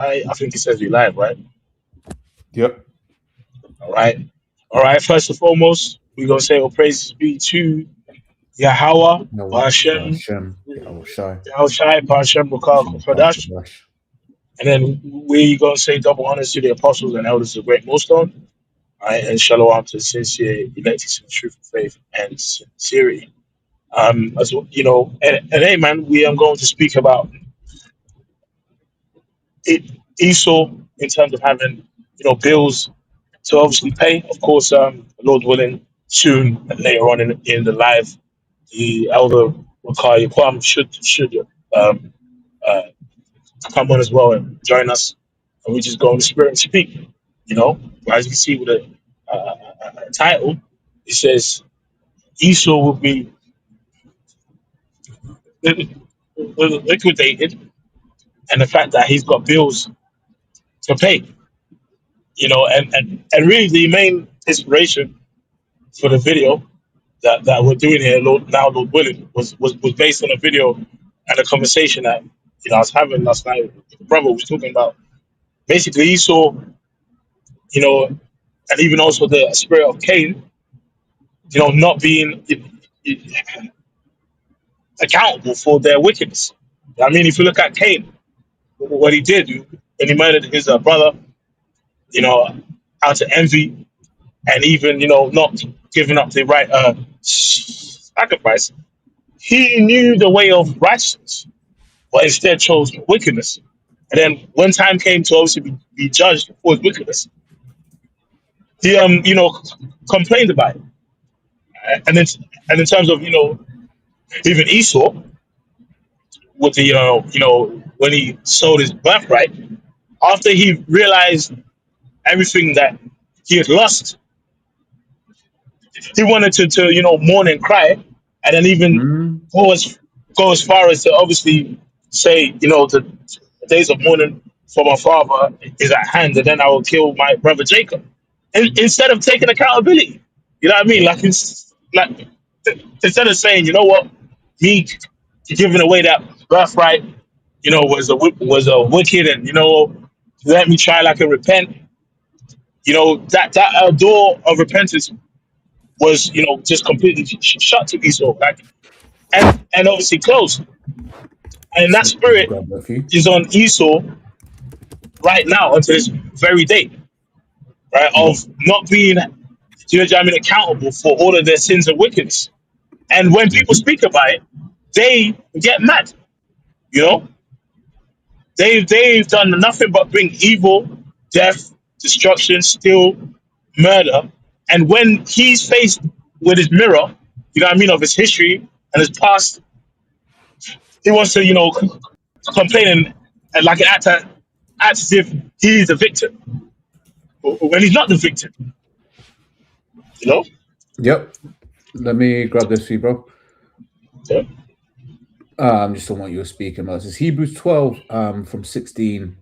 I think it says we live, right? Yep. All right. All right. First and foremost, we're gonna say all praises be to Yahweh, No, Hashem, Hashem, Yahweh Shai, Yahushai, Hashem, Rukah, Hashem Kodash. Bash. And then we gonna say double honors to the apostles and elders of Great Millstone. All right, and shalom to the sincere elected in truth of faith and sincerity. As well, and hey man, we are going to speak about it, Esau, in terms of having bills to obviously pay. Of course, Lord willing, soon later on in the live, the elder Wakai Kwam should um, uh, come on as well and join us, and we just go in the spirit and speak. As you can see with the title, it says Esau will be liquidated, and the fact that he's got bills to pay. And really the main inspiration for the video that we're doing here, Lord willing, was based on a video and a conversation that I was having last night with the brother. Was talking about basically Esau, and even also the spirit of Cain, not being accountable for their wickedness. I mean, if you look at Cain, what he did when he murdered his brother, you know, out of envy, and even not giving up the right sacrifice, he knew the way of righteousness, but instead chose wickedness. And then when time came to obviously be judged for his wickedness, he complained about it. And in terms of even Esau with the when he sold his birthright after he realized everything that he had lost, he wanted to mourn and cry, and then even Mm. go as go as far as to obviously say the days of mourning for my father is at hand, and then I will kill my brother Jacob. Instead of taking accountability, you know what I mean? Like instead of saying, you know what, me giving away that birthright, was a wicked, and let me try like a repent. That door of repentance was just completely shut to Esau, like, and obviously closed. And that So let me spirit grab that for you. is on Esau right now until this very day, right? Of Yep. not being, what I mean, accountable for all of their sins and wickedness. And when people Mhm. speak about it, they get mad. You know, they've done nothing but bring evil, death, destruction, steal, murder. And when he's faced with his mirror, you know what I mean, of his history and his past, he wants to, complain and like act as if he's the victim when he's not the victim. You know? Yep. Let me grab this for you, bro. Yeah. Just on what you were speaking about. This is Hebrews 12, from 16.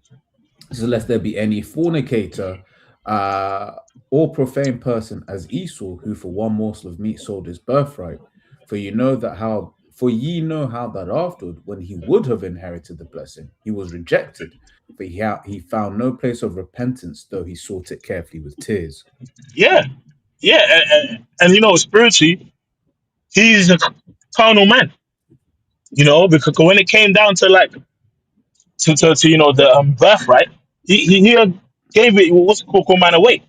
This is, lest there be any fornicator, uh, or profane person as Esau, who for one morsel of meat sold his birthright. For ye know how that afterward, when he would have inherited the blessing, he was rejected, for he found no place of repentance, though he sought it carefully with tears. Yeah. Yeah. And spiritually, he's a carnal man, because when it came down to like, to the birthright, he gave it, what's it called, man away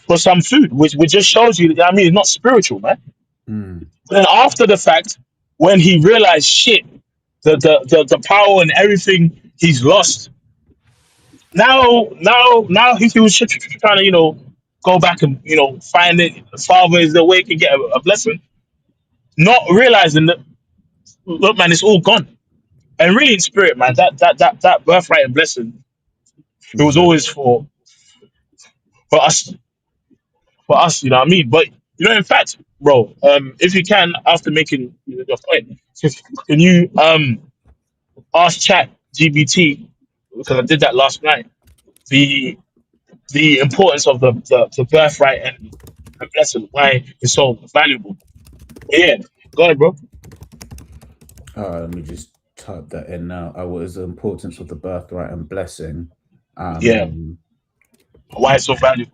for some food, which just shows you, I mean, it's not spiritual, man. Mm. But then after the fact, when he realized shit, the power and everything he's lost, now he was trying to go back and find it. The father is the way he can get a blessing, not realizing that, look, man, it's all gone. And really, in spirit, man, that birthright and blessing, it was Right. always for us, you know what I mean? But in fact, bro, if you can, after making your point, can you ask Chat GBT, because I did that last night, the importance of the birthright and blessing, why it's so valuable. Yeah, go ahead, bro. Let me just type that in now. What is the importance of the birthright and blessing? Yeah, Um, why it's so valuable?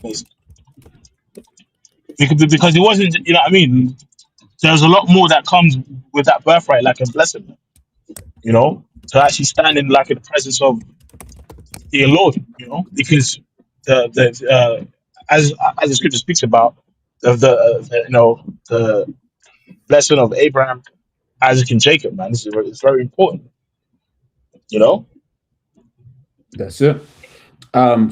Because because it wasn't, you know what I mean. There's a lot more that comes with that birthright, like a blessing. You know, to actually stand in like in the presence of the Lord. You know, because the as the scripture speaks about the you know the blessing of Abraham, Isaac, and Jacob. Man, this is it's very important. You know. that's it.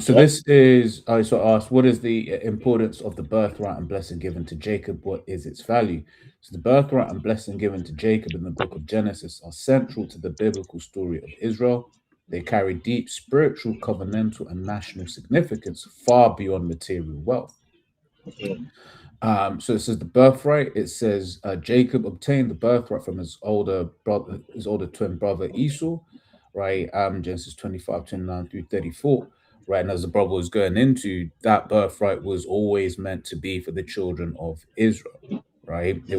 So Yeah. this is, I sort of asked, what is the importance of the birthright and blessing given to Jacob? What is its value? So the birthright and blessing given to Jacob in the book of Genesis are central to the biblical story of Israel. They carry deep spiritual, covenantal, and national significance far beyond material wealth. Mm, So it says the birthright. It says Jacob obtained the birthright from his older brother, his older twin brother Esau, right? Genesis 25, 29 through 34. Right. And as the brother was going into, that birthright was always meant to be for the children of Israel. Right. It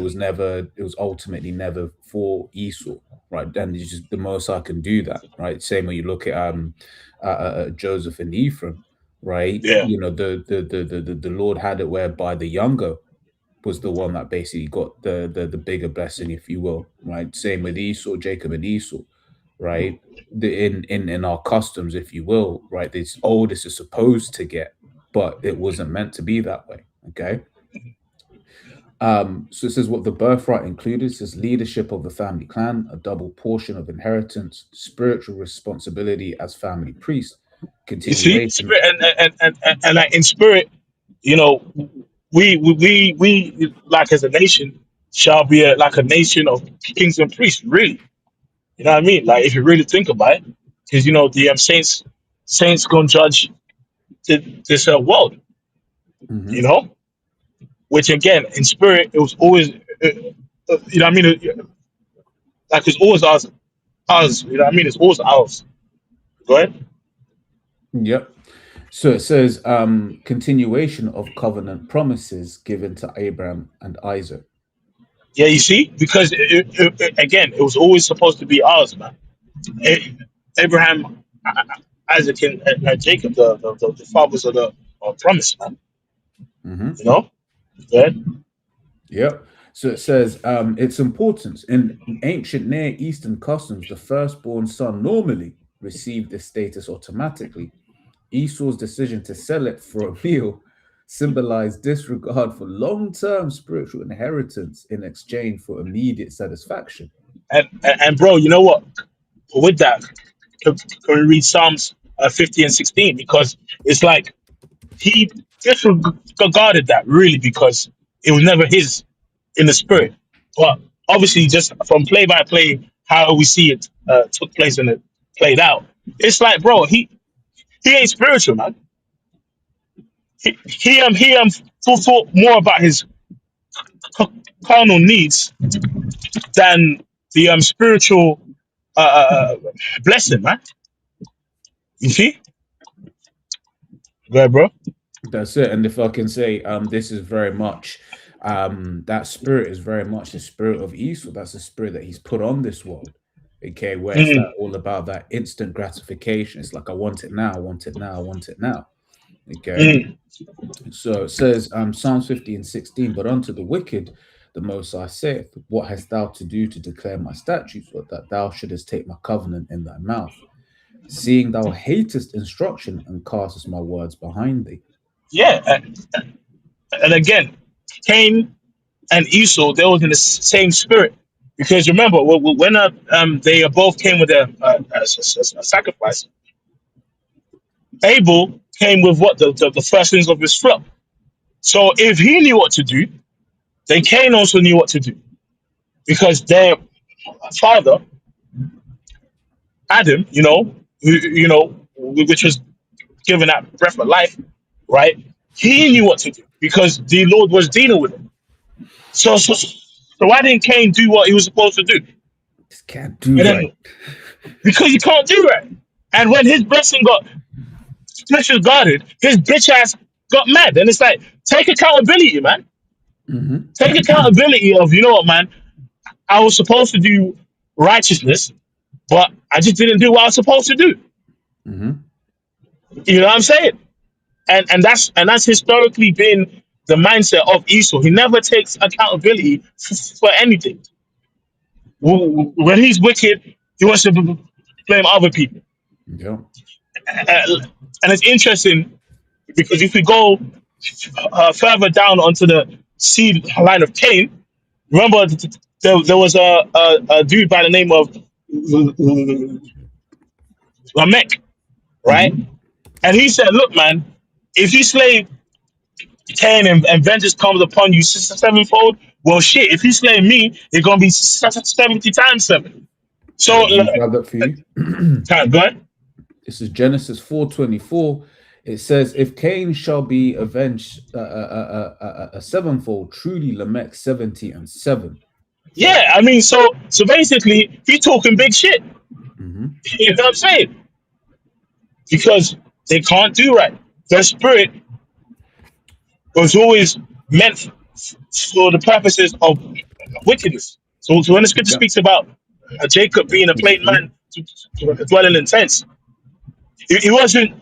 was ultimately never for Esau. Right. And it's just the most I can do that. Right. Same when you look at Joseph and Ephraim, right? yeah. You know, the Lord had it whereby the younger was the one that basically got the bigger blessing, if you will, right? Same with Esau, Jacob and Esau, right? In our customs, if you will, right? This oldest is supposed to get, but it wasn't meant to be that way. Okay. So it says what the birthright included. It says leadership of the family clan, a double portion of inheritance, spiritual responsibility as family priest, You see, continuation. spirit and like in spirit, you know, we like as a nation shall be like a nation of kings and priests. Really, you know what I mean? Like if you really think about it, because you know the saints gonna judge this world. You Mhm. know, which again in spirit it was always you know what I mean. Like it's always us. You know what I mean? It's always ours. Go ahead. Yep. So it says continuation of covenant promises given to Abraham and Isaac. Yeah, you see, because again, it was always supposed to be ours, man. Abraham, Isaac, and Jacob, the fathers of the promise, man. Mhm. You know, yeah, Yep. So it says its importance in ancient Near Eastern customs, the firstborn son normally received this status automatically. Esau's decision to sell it for a meal symbolized disregard for long-term spiritual inheritance in exchange for immediate satisfaction. and bro, you know what? With that, can we read Psalms 50 and 16 because it's like he disregarded that really because it was never his in the spirit, but obviously just from play by play how we see it took place and it played out. It's like, bro, he ain't spiritual, man. He thought more about his carnal needs than the spiritual blessing, man. You see, yeah, bro. That's it. And if I can say, this is very much that spirit is very much the spirit of Esau. That's the spirit that he's put on this world. Okay, where it's that Mm, all about that instant gratification. It's like I want it now, I want it now, I want it now. Okay. mm. So it says Psalms 50 and 16, but unto the wicked the most I saith, what hast thou to do to declare my statutes, or that thou shouldest take my covenant in thy mouth, seeing thou hatest instruction and castest my words behind thee. Yeah, and again, Cain and Esau, they was in the same spirit. Because remember, when they both came with a sacrifice, Abel came with what the firstlings of his flock. So if he knew what to do, then Cain also knew what to do because their father Adam, which was given that breath of life, right? He knew what to do because the Lord was dealing with him. So why didn't Cain do what he was supposed to do? Just can't do And right. then because he can't do that. And when his blessing got disregarded, his bitch ass got mad. And it's like, take accountability, man. Mhm. Take accountability of, you know what, man, I was supposed to do. righteousness, but I just didn't do what I was supposed to do. Mm-hmm. You know what I'm saying? And that's historically been the mindset of Esau. He never takes accountability for anything. When he's wicked, he wants to blame other people. Yeah. And it's interesting because if we go further down onto the seed line of Cain, remember there was a dude by the name of Lamech, right? Mm-hmm. And he said, "Look, man, if you slay Cain and vengeance comes upon you sevenfold, well, shit. If you slay me, it's gonna be 70 times 7." So, Let me grab that for you. go ahead. This is Genesis 4:24. It says, "If Cain shall be avenged a sevenfold, truly Lamech 70 and 7." So, Yeah, I mean, so basically, he's talking big shit. mhm. You know what I'm saying? Because they can't do right. Their spirit was always meant for the purposes of wickedness. So when the scripture Yeah, speaks about Jacob being a plain 23. man to dwelling in tents, he wasn't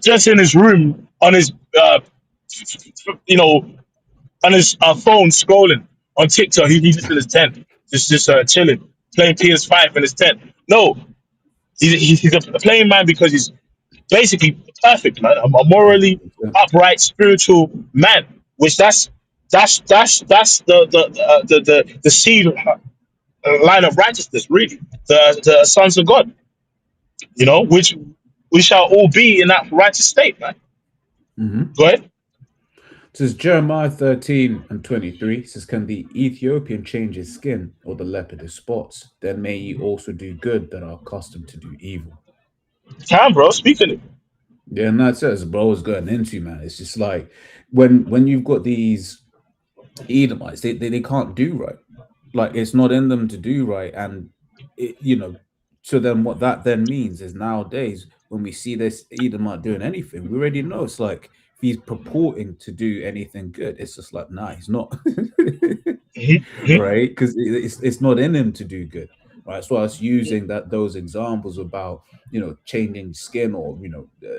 just in his room on his, you know, on his phone scrolling on TikTok. He's just in his tent, just chilling, playing PS5 in his tent. No, he's a plain man because he's basically perfect, man. A morally 100%. upright, spiritual man. Which that's the seed line of righteousness, really. The sons of God, which we shall all be in that righteous state, man. Mhm. Go ahead. It says Jeremiah 13:23. It says, "Can the Ethiopian change his skin, or the leopard his spots? Then may ye also do good that are accustomed to do evil." Time, bro. Speaking it. Yeah, and that's it. As bro is going into, man. It's just like when you've got these Edomites, they can't do right. Like it's not in them to do right, and so then what that then means is nowadays when we see this Edomite doing anything, we already know it's like if he's purporting to do anything good, it's just like nah, he's not. Mm-hmm. Right? Because it's not in him to do good, right? So I was using those examples about changing skin or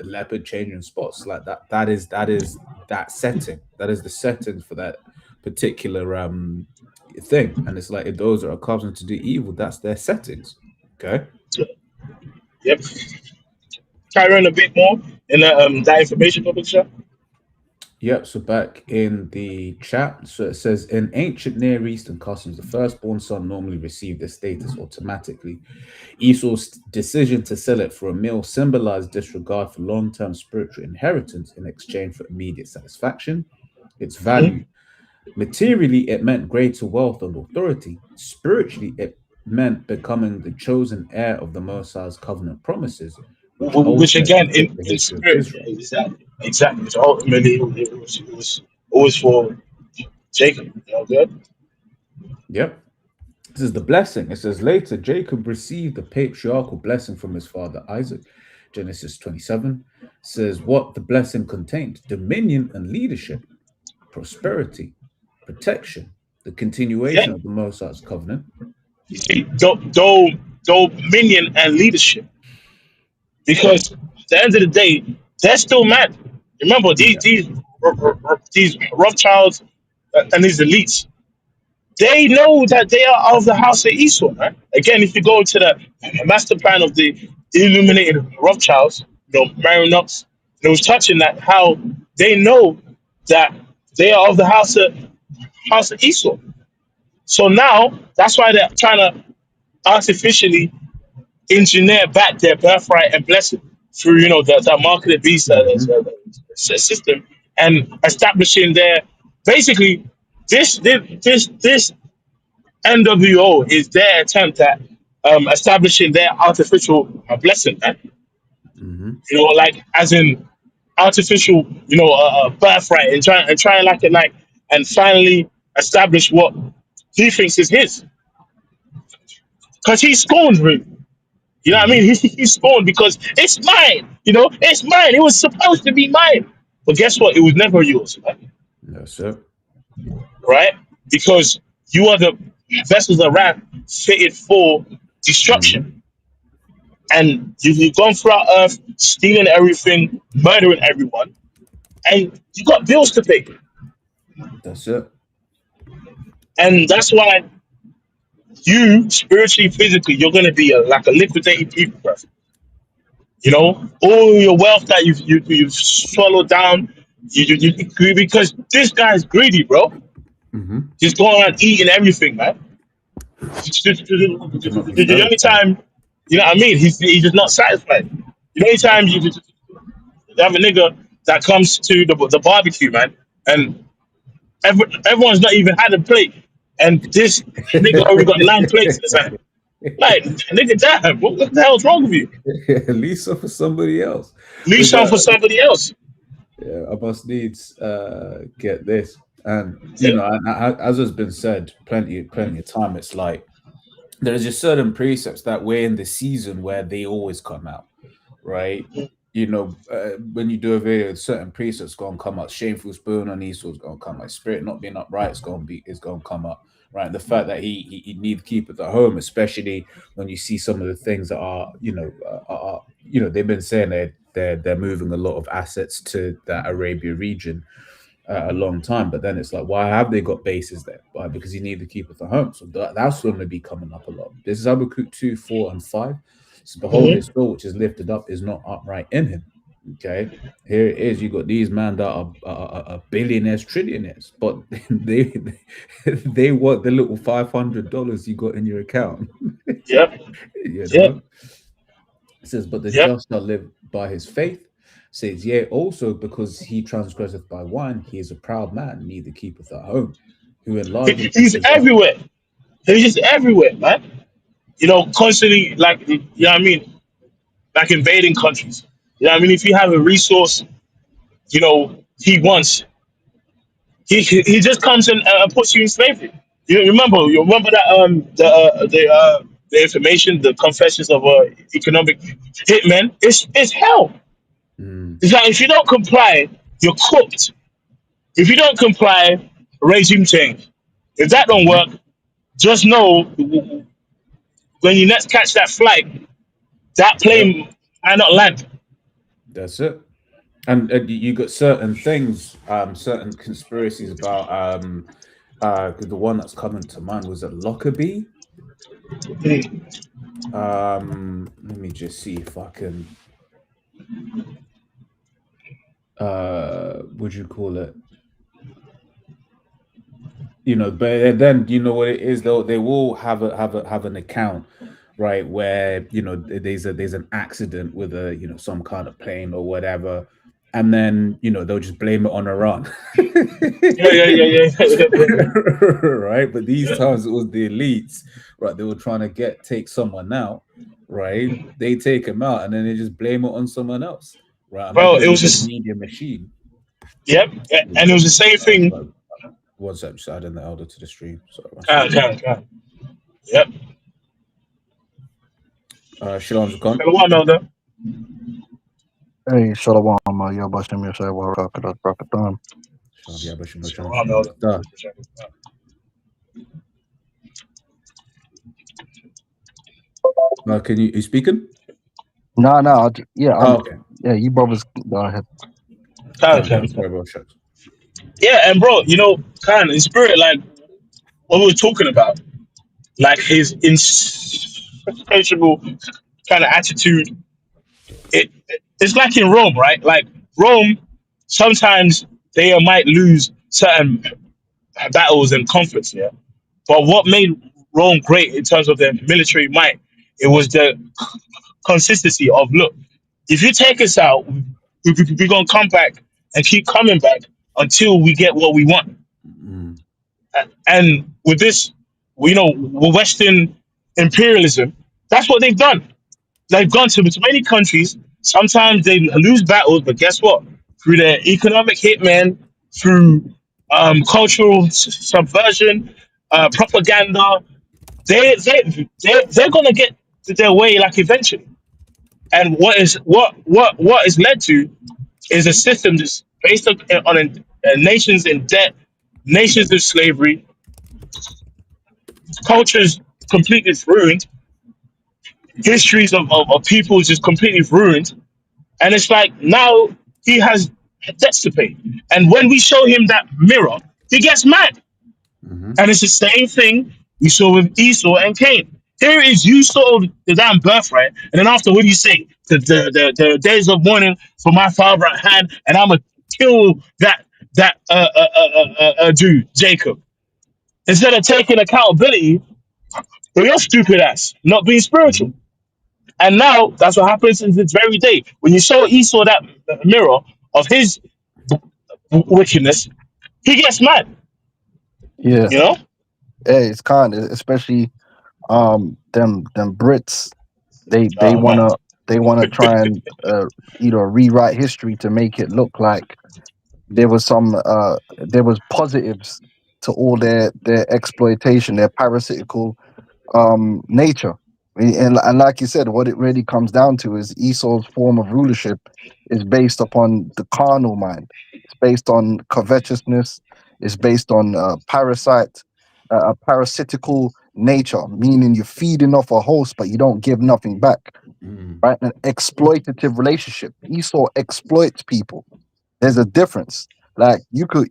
leopard changing spots like that. That is that setting. That is the setting for that particular thing. And it's like if those are accustomed to do evil, that's their settings. Okay. Yep. Carry on a bit more in that information topic, sir. Yep. So back in the chat, so it says in ancient Near Eastern customs, the firstborn son normally received the status automatically. Esau's decision to sell it for a meal symbolized disregard for long-term spiritual inheritance in exchange for immediate satisfaction. Its value. Mm-hmm. Materially, it meant greater wealth and authority. Spiritually, it meant becoming the chosen heir of the Messiah's covenant promises, which Which again, ultimately shaped the in history of spirit, Israel. exactly. So ultimately, it was always for Jacob. Good. Yep. This is the blessing. It says later, Jacob received the patriarchal blessing from his father Isaac. Genesis 27 says what the blessing contained: dominion and leadership, prosperity, protection, the Yeah. continuation of the Mosai's covenant. You see, dominion and leadership. Because at the end of the day, they're still mad. Remember, Yeah. these Rothschilds and these elites, they know that they are of the house of Esau, right? Again, if you go to the master plan of the illuminated Rothschilds, Marinox, it was touching that how they know that they are of the house of Esau. So now that's why they're trying to artificially engineer back their birthright and blessing through the marketed beast Hmm. system and establishing their basically this NWO is their attempt at establishing their artificial blessing, man. Hmm. Like as in artificial, birthright and trying like and finally establish what he thinks is his because he's scorned really. You know what I mean? Hmm. He's scorned because it's mine. It's mine. It was supposed to be mine. But guess what? It was never yours, That's it. right? Because you are the vessels of wrath fitted for Hmm. destruction. And you've gone throughout earth, stealing everything, murdering everyone, and you got bills to pay. That's it. And that's why you, spiritually, physically, you're going to be like a liquidated people, bro. You know, all your wealth that you've swallowed down, because this guy's greedy, bro. Hmm. He's going around eating everything, man. To not be The only satisfied. time, you know what I mean, he's just not satisfied. The only time you have a nigga that comes to the barbecue, man, and everyone's not even had a plate, and this nigga already got 9 plates in his hand. Like, nigga, damn, what the hell's wrong with you? At least for somebody else. Leave But some for somebody else. yeah, I must needs get this. And Yeah. as has been said plenty of time, it's like there's just certain precepts that we're in the season where they always come out, right? When you do a video, certain precepts gonna come up. Shameful spoon on Esau's gonna come up. Spirit not being upright is gonna come up, right? The fact that he need to keep it at home, especially when you see some of the things that they've been saying they're moving a lot of assets to that Arabia region a long time. But then it's like, why have they got bases there? Why? Because you need to keep it at home. So that's going to be coming up a lot. This is Habakkuk 2, 4, and 5. So behold, his Mm-hmm. soul which is lifted up is not upright in him. Okay. Here it is. You got these men that are billionaires, trillionaires, but they they want the little $500 you got in your account. Yep. you Yep. know It says, but the Yep. just shall live by his faith. Says, yea, also because he transgresseth by wine, he is a proud man, neither keepeth at home, who enlargeth his He's possession. everywhere. He's just everywhere, man. You know, constantly, like, you know what I mean? Like invading countries. You know what I mean? If you have a resource, you know, he wants, he just comes and puts you in slavery. You remember that the information, the confessions of economic hitmen. It's hell. Mm, It's like if you don't comply, you're cooked. If you don't comply, regime change. If that don't mhm. work, just know when you next catch that flight, that Yep, plane might not land. that's it. And you got certain things, certain conspiracies about 'cause the one that's coming to mind was at Lockerbie. Mm. Let me just see if I can would you call it? But then you know what it is though, they will have an account, right, where there's an accident with some kind of plane or whatever, and then they'll just blame it on Iran. Yeah, yeah, yeah, yeah. Right, but these times it was the elites, right? They were trying to take someone out, right? They take him out and then they just blame it on someone else, right? And Bro, because it of was the just media machine, yep, and it was the same thing. sorry, one sec, just adding the elder to the stream. Sorry, one sec. Can. Yep. Shalom Zakon. Hello, Melder. Hey, Shalom, Yabashim Yashai Warakadat Brakatam. Shalom Yabashim Shalom Hello, Shalom Melder. Star. Can you speaking? No, yeah, Oh, okay. yeah, you brothers go ahead. Sorry, Can. bro. Shucks. Yeah, and bro, you know, kind in spirit, like what we were talking about, like his insatiable kind of attitude. It's like in Rome, right? Like Rome, sometimes they might lose certain battles and conflicts, yeah. But what made Rome great in terms of their military might, it was the consistency of look, if you take us out, we're gonna come back and keep coming back until we get what we want. Mm, And with this, you know, with Western imperialism, that's what they've done. They've gone to many countries. Sometimes they lose battles, but guess what? Through their economic hitman, through cultural subversion, propaganda, they're gonna get to their way like eventually. And what is led to is a system that's based on nations in debt, nations in slavery, cultures completely ruined, histories of people just completely ruined, and it's like now he has debts to pay. And when we show him that mirror, he gets mad. Mm-hmm. And it's the same thing we saw with Esau and Cain. Here is you sold the damn birthright, and then after what do you say? The days of mourning for my father at hand, and I'm gonna kill that dude Jacob. Instead of taking accountability for your stupid ass not being Mm-hmm. spiritual. And now that's what happens in this very day. When you show Esau that mirror of his wickedness, he gets mad. Yeah. You know? Hey, it's kind of especially them Brits. They they Oh man. wanna they wanna try and rewrite history to make it look like there was positives to all their exploitation, their parasitical nature. And like you said, what it really comes down to is Esau's form of rulership is based upon the carnal mind. It's based on covetousness. It's based on a parasitical nature, meaning you're feeding off a host, but you don't give nothing back. Mm-hmm. Right? An exploitative relationship. Esau exploits people. There's a difference. Like you could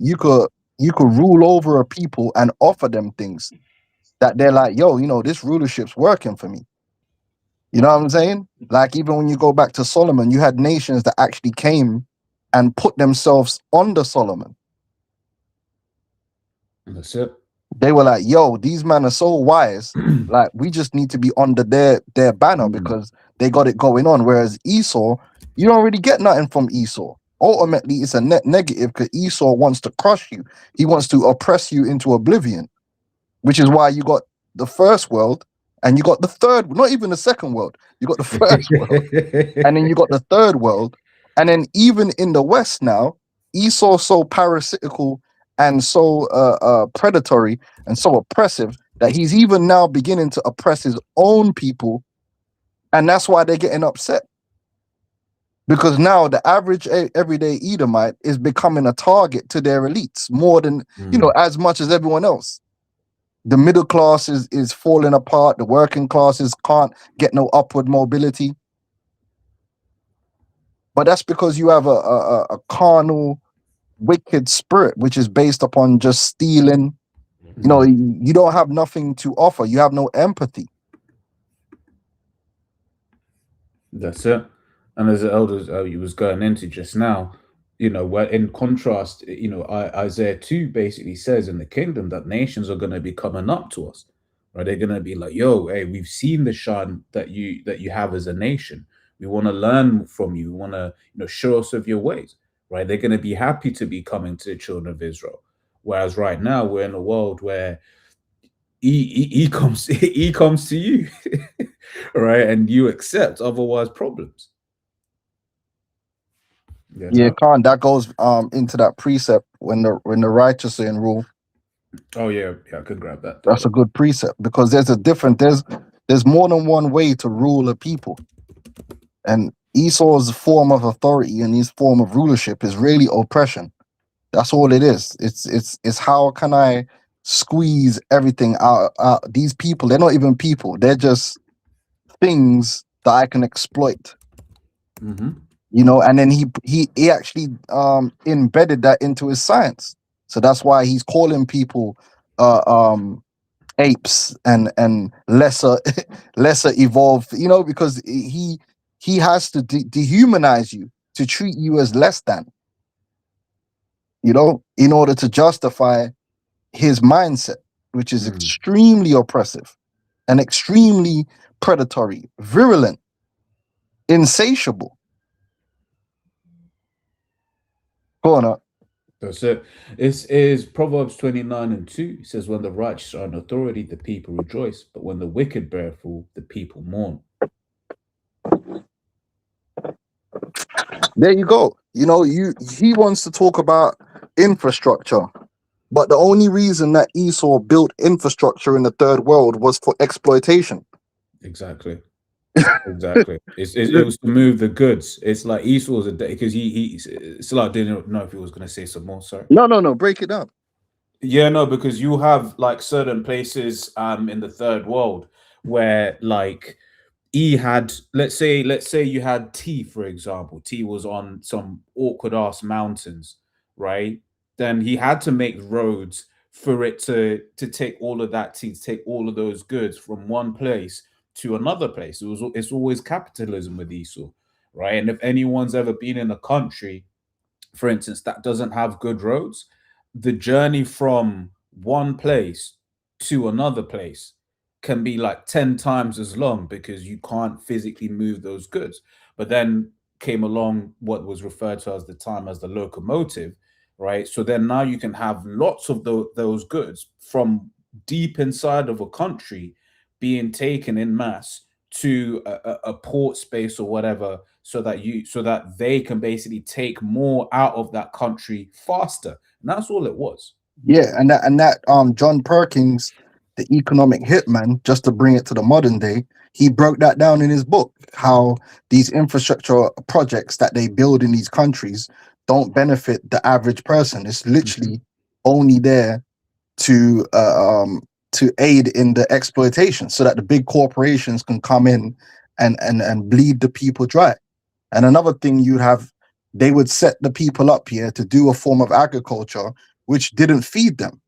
rule over a people and offer them things that they're like, yo, this rulership's working for me. You know what I'm saying? Like even when you go back to Solomon, you had nations that actually came and put themselves under Solomon. That's it. They were like, yo, these men are so wise. Like we just need to be under their banner because they got it going on. Whereas Esau, you don't really get nothing from Esau. Ultimately, it's a net negative because Esau wants to crush you. He wants to oppress you into oblivion, which is why you got the first world and you got the third, not even the second world. You got the first world and then you got the third world. And then even in the West now, Esau's so parasitical and so predatory and so oppressive that he's even now beginning to oppress his own people. And that's why they're getting upset. Because now the average everyday Edomite is becoming a target to their elites more than, as much as everyone else. The middle class is falling apart. The working classes can't get no upward mobility. But that's because you have a carnal, wicked spirit, which is based upon just stealing. You don't have nothing to offer. You have no empathy. That's it. And as the elders you was going into just now, where in contrast, Isaiah 2 basically says in the kingdom that nations are going to be coming up to us, right? They're going to be like, yo, hey, we've seen the shine that you have as a nation. We want to learn from you. We want to, show us of your ways, right? They're going to be happy to be coming to the children of Israel. Whereas right now we're in a world where he comes he comes to you, right? And you accept, otherwise problems. Yeah, Khan, that goes into that precept when the righteous are in rule. Oh yeah, I could grab that. That's a good precept because there's more than one way to rule a people. And Esau's form of authority and his form of rulership is really oppression. That's all it is. It's how can I squeeze everything out? These people, they're not even people. They're just things that I can exploit. Mm-hmm. And then he actually embedded that into his science. So that's why he's calling people apes and lesser lesser evolved, because he has to dehumanize you to treat you as less than, in order to justify his mindset, which is extremely oppressive and extremely predatory, virulent, insatiable. Go on up. That's it. This is Proverbs 29:2. It says, when the righteous are in authority, the people rejoice, but when the wicked bear fall, the people mourn. There you go. He wants to talk about infrastructure, but the only reason that Esau built infrastructure in the third world was for exploitation. Exactly. Exactly. It was to move the goods. It's like Esau's a day because it's like I didn't know if he was going to say some more. Sorry. No. Break it down. Yeah, no, because you have like certain places in the third world where like had, let's say you had T, for example. T was on some awkward ass mountains, right? Then he had to make roads for it to take all of that T, to take all of those goods from one place to another place. It's always capitalism with Esau, right? And if anyone's ever been in a country, for instance, that doesn't have good roads, the journey from one place to another place can be like 10 times as long because you can't physically move those goods. But then came along what was referred to as the time as the locomotive, right? So then now you can have lots of those goods from deep inside of a country being taken in mass to a port space or whatever, so that they can basically take more out of that country faster. And that's all it was. Yeah, and that John Perkins, the economic hitman, just to bring it to the modern day, he broke that down in his book, how these infrastructure projects that they build in these countries don't benefit the average person. It's Mhm. literally only there to to aid in the exploitation, so that the big corporations can come in and bleed the people dry. And another thing you have, they would set the people up here to do a form of agriculture which didn't feed them,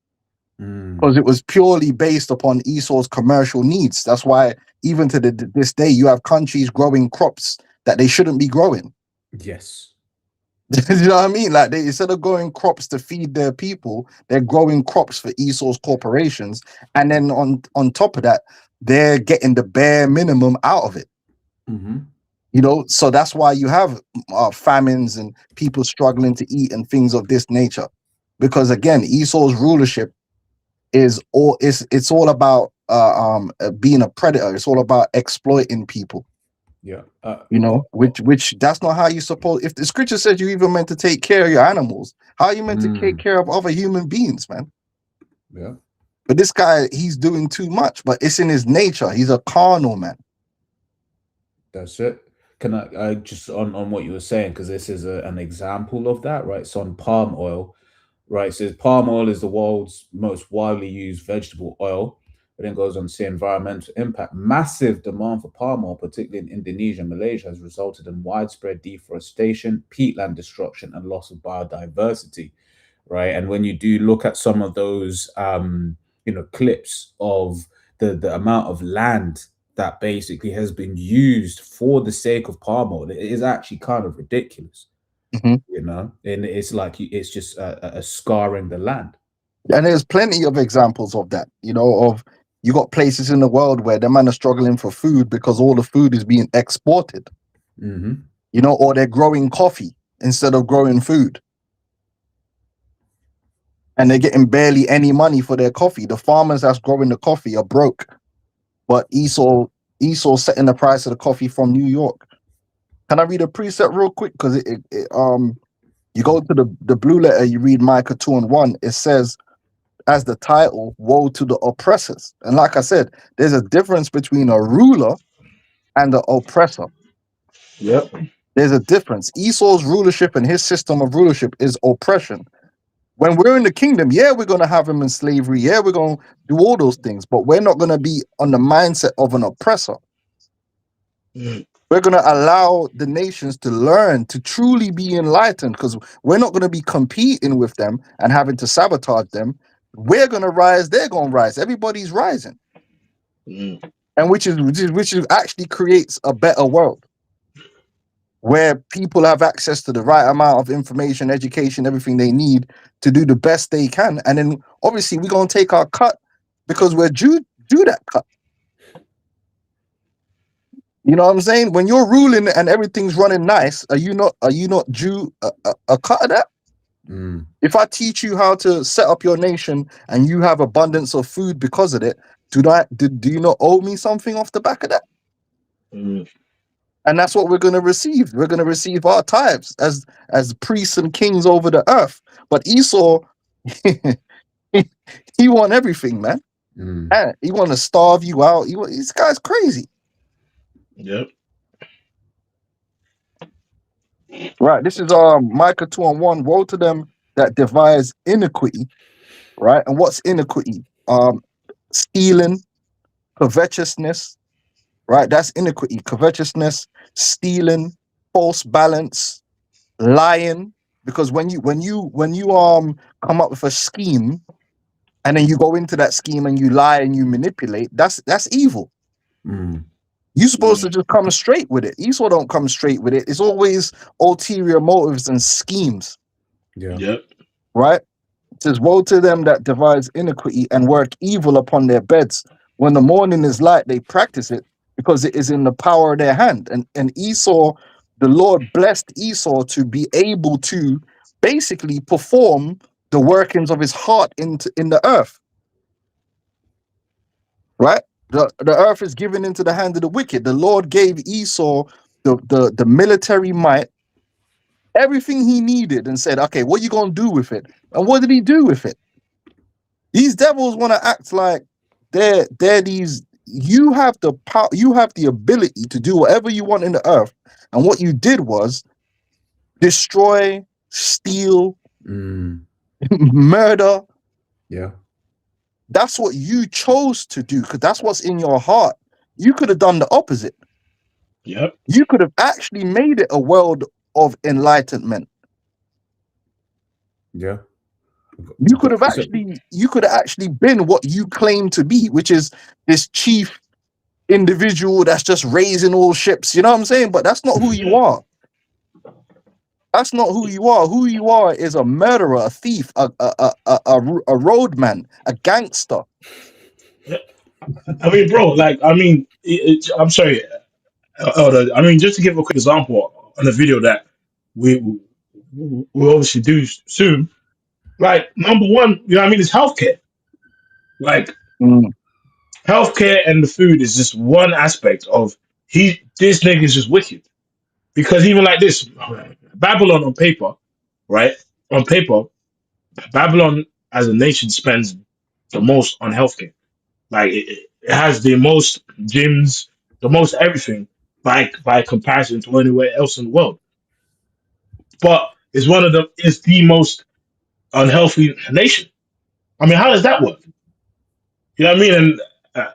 Mm. because it was purely based upon Esau's commercial needs. That's why even to this day you have countries growing crops that they shouldn't be growing. Yes. You know what I mean? Like, they, instead of growing crops to feed their people, they're growing crops for Esau's corporations, and then on top of that, they're getting the bare minimum out of it. Hmm. You know, so that's why you have famines and people struggling to eat and things of this nature, because again, Esau's rulership is all it's all about being a predator. It's all about exploiting people. Yeah. You know, which that's not how you suppose. If the scripture says you even meant to take care of your animals, how are you meant to take mm, care of other human beings, man? yeah. But this guy, he's doing too much. But it's in his nature. He's a carnal man. That's it. Can I just on what you were saying, because this is an example of that, right? So on palm oil, right? It says palm oil is the world's most widely used vegetable oil. But then goes on to say environmental impact. Massive demand for palm oil, particularly in Indonesia and Malaysia, has resulted in widespread deforestation, peatland destruction, and loss of biodiversity, right? And when you do look at some of those, clips of the amount of land that basically has been used for the sake of palm oil, it is actually kind of ridiculous, Mhm. and it's like it's just scarring the land. And there's plenty of examples of that. You know, of you got places in the world where the man are struggling for food because all the food is being exported. Hmm. You know, or they're growing coffee instead of growing food, and they're getting barely any money for their coffee. The farmers that's growing the coffee are broke, but Esau setting the price of the coffee from New York. Can I read a precept real quick? Because you go to the blue letter, you read Micah 2:1. It says, as the title, woe to the oppressors. And like I said, there's a difference between a ruler and the oppressor. Yep. There's a difference. Esau's rulership and his system of rulership is oppression. When we're in the kingdom, yeah, we're going to have him in slavery. Yeah, we're going to do all those things, but we're not going to be on the mindset of an oppressor. Mm. We're going to allow the nations to learn to truly be enlightened, because we're not going to be competing with them and having to sabotage them. We're going to rise. They're going to rise. Everybody's rising. Mm. And which is actually creates a better world where people have access to the right amount of information, education, everything they need to do the best they can. And then obviously we're going to take our cut because we're due do that cut. You know what I'm saying? When you're ruling and everything's running nice, are you not due a cut of that? Mm. If I teach you how to set up your nation and you have abundance of food because of it, do you not owe me something off the back of that? Mm. And that's what we're going to receive. We're going to receive our tithes as priests and kings over the earth. But Esau, he want everything, man. Mm. And he want to starve you out. This guy's crazy. Yep. Right. This is Micah 2:1. Woe to them that devise iniquity right? And what's iniquity? Stealing, covetousness, right? That's iniquity. Covetousness, stealing, false balance, lying. Because when you come up with a scheme and then you go into that scheme and you lie and you manipulate, that's evil. Mm. You're supposed Yeah. to just come straight with it. Esau don't come straight with it. It's always ulterior motives and schemes, Yeah. Yep. right? It says, woe to them that devise iniquity and work evil upon their beds. When the morning is light, they practice it because it is in the power of their hand. And Esau, the Lord blessed Esau to be able to basically perform the workings of his heart in the earth, right? The earth is given into the hand of the wicked. The Lord gave Esau the military might, everything he needed, and said, okay, what are you going to do with it? And what did he do with it? These devils want to act like they're these. You have the power, you have the ability to do whatever you want in the earth. And what you did was destroy, steal, Mm. murder. Yeah. That's what you chose to do because that's what's in your heart. You could have done the opposite. Yep. You could have actually made it a world of enlightenment. Yeah. You could have So, actually been what you claim to be, which is this chief individual that's just raising all ships. You know what I'm saying? But that's not who you Yeah. are. That's not who you are. Who you are is a murderer, a thief, a roadman, a gangster. Yeah. I mean, bro, like, I mean, I'm sorry. I mean, just to give a quick example on a video that we we obviously do soon. Like, number one, you know what I mean, is healthcare. Like, Mm, healthcare and the food is just one aspect of this nigga is just wicked. Because even like this, Babylon on paper, right? On paper, Babylon as a nation spends the most on healthcare. Like it has the most gyms, the most everything by comparison to anywhere else in the world. But it's the most unhealthy nation. I mean, how does that work? You know what I mean?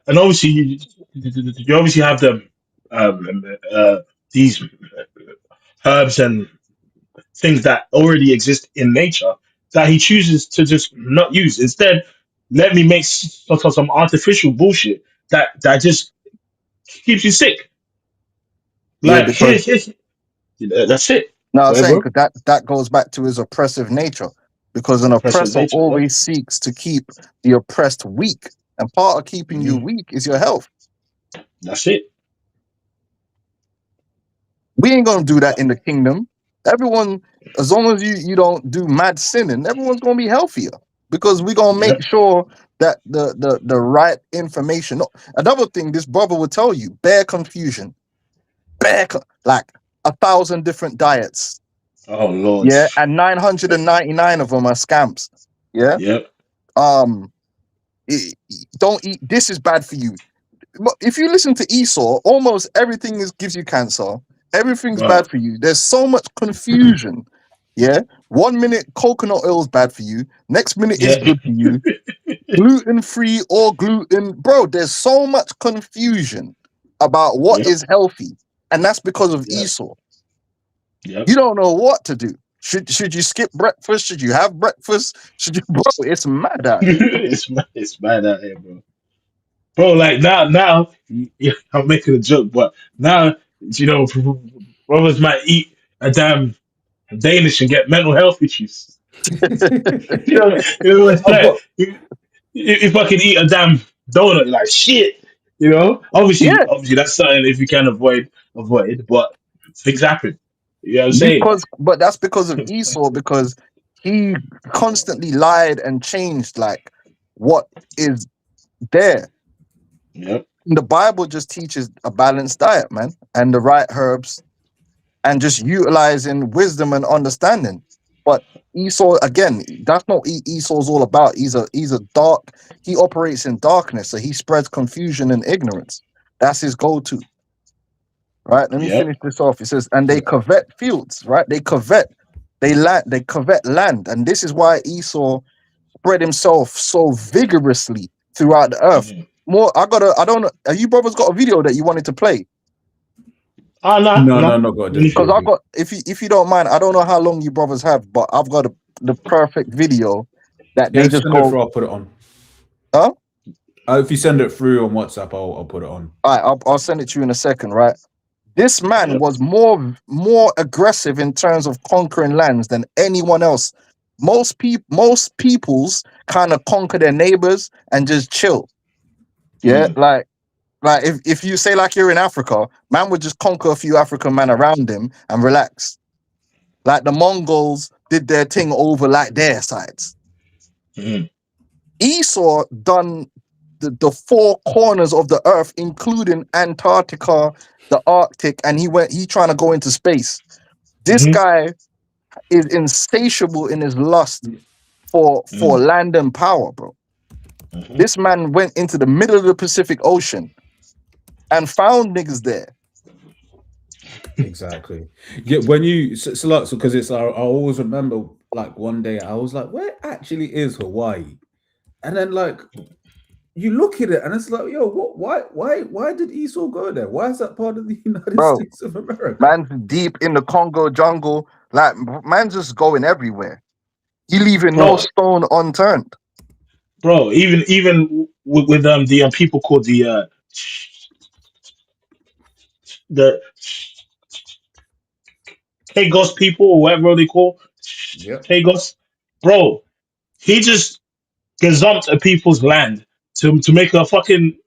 And obviously you obviously have um, these herbs and things that already exist in nature that he chooses to just not use. Instead, let me make some artificial bullshit that just keeps you sick. yeah, Like because that's it. now I'm Go ahead, saying bro. because that goes back to his oppressive nature. Because an Oppressive oppressor nature. Yep. always seeks to keep the oppressed weak, and part of keeping you Mhm. weak is your health. That's it. We ain't gonna do that in the kingdom. Everyone, as long as you don't do mad sinning, everyone's gonna be healthier because we're gonna make Yep. sure that the right information. No, another thing this brother will tell you: bare confusion, like 1,000 different diets. Oh Lord. Yeah, and 999 of them are scams. Yeah. Yep. Um, don't eat. This is bad for you. But if you listen to Esau, almost everything gives you cancer. Everything's bad Bro. for you. There's so much confusion. Yeah. 1 minute coconut oil is bad for you. Next minute is Yeah. good for you. Gluten free or gluten. Bro, there's so much confusion about what Yep. is healthy. And that's because of Yep. Esau. Yep. You don't know what to do. Should you skip breakfast? Should you have breakfast? Should you, bro? It's mad out here. It's bad out here, bro. Bro, like now, yeah, I'm making a joke, but now brothers might eat a damn Danish and get mental health issues. It's I've like got if I can eat a damn donut, like shit. Obviously, Yeah, obviously that's something if you can avoid, but things happen. You know what I'm saying? but that's because of Esau, because he constantly lied and changed like what is there. Yep, The Bible just teaches a balanced diet, man, and the right herbs, and just utilizing wisdom and understanding. But Esau, again, that's not what Esau's all about. He's a dark. He operates in darkness, so he spreads confusion and ignorance. That's his go-to. Right. Let me yep, finish this off. It says, and they yeah. covet fields. Right. They covet. They covet land, and this is why Esau spread himself so vigorously throughout the earth. More, I don't know. Are you brothers got a video that you wanted to play? No, got it. Because I got, if you don't mind, I don't know how long you brothers have, but I've got the perfect video that they just go. I'll put it on. Huh? If you send it through on WhatsApp, I'll put it on. All right, I'll send it to you in a second, right? This man was more aggressive in terms of conquering lands than anyone else. Most peoples kind of conquer their neighbors and just chill. Yeah, like if you say like you're in Africa, man would just conquer a few African men around him and relax. Like the Mongols did their thing over like their sides. Esau done the four corners of the earth, including Antarctica, the Arctic, and he trying to go into space. This guy is insatiable in his lust for land and power, bro. This man went into the middle of the Pacific Ocean and found niggas there. Exactly. Yeah, when you so because it's I always remember like one day I was like, where actually is Hawaii? And then like you look at it and it's like, yo, why did Esau go there? Why is that part of the United States of America? Man's deep in the Congo jungle, like man's just going everywhere. He leaving no stone unturned. Bro, even with the people called the Pagos people or whatever they call Pagos, bro, he just gazumped a people's land to make a fucking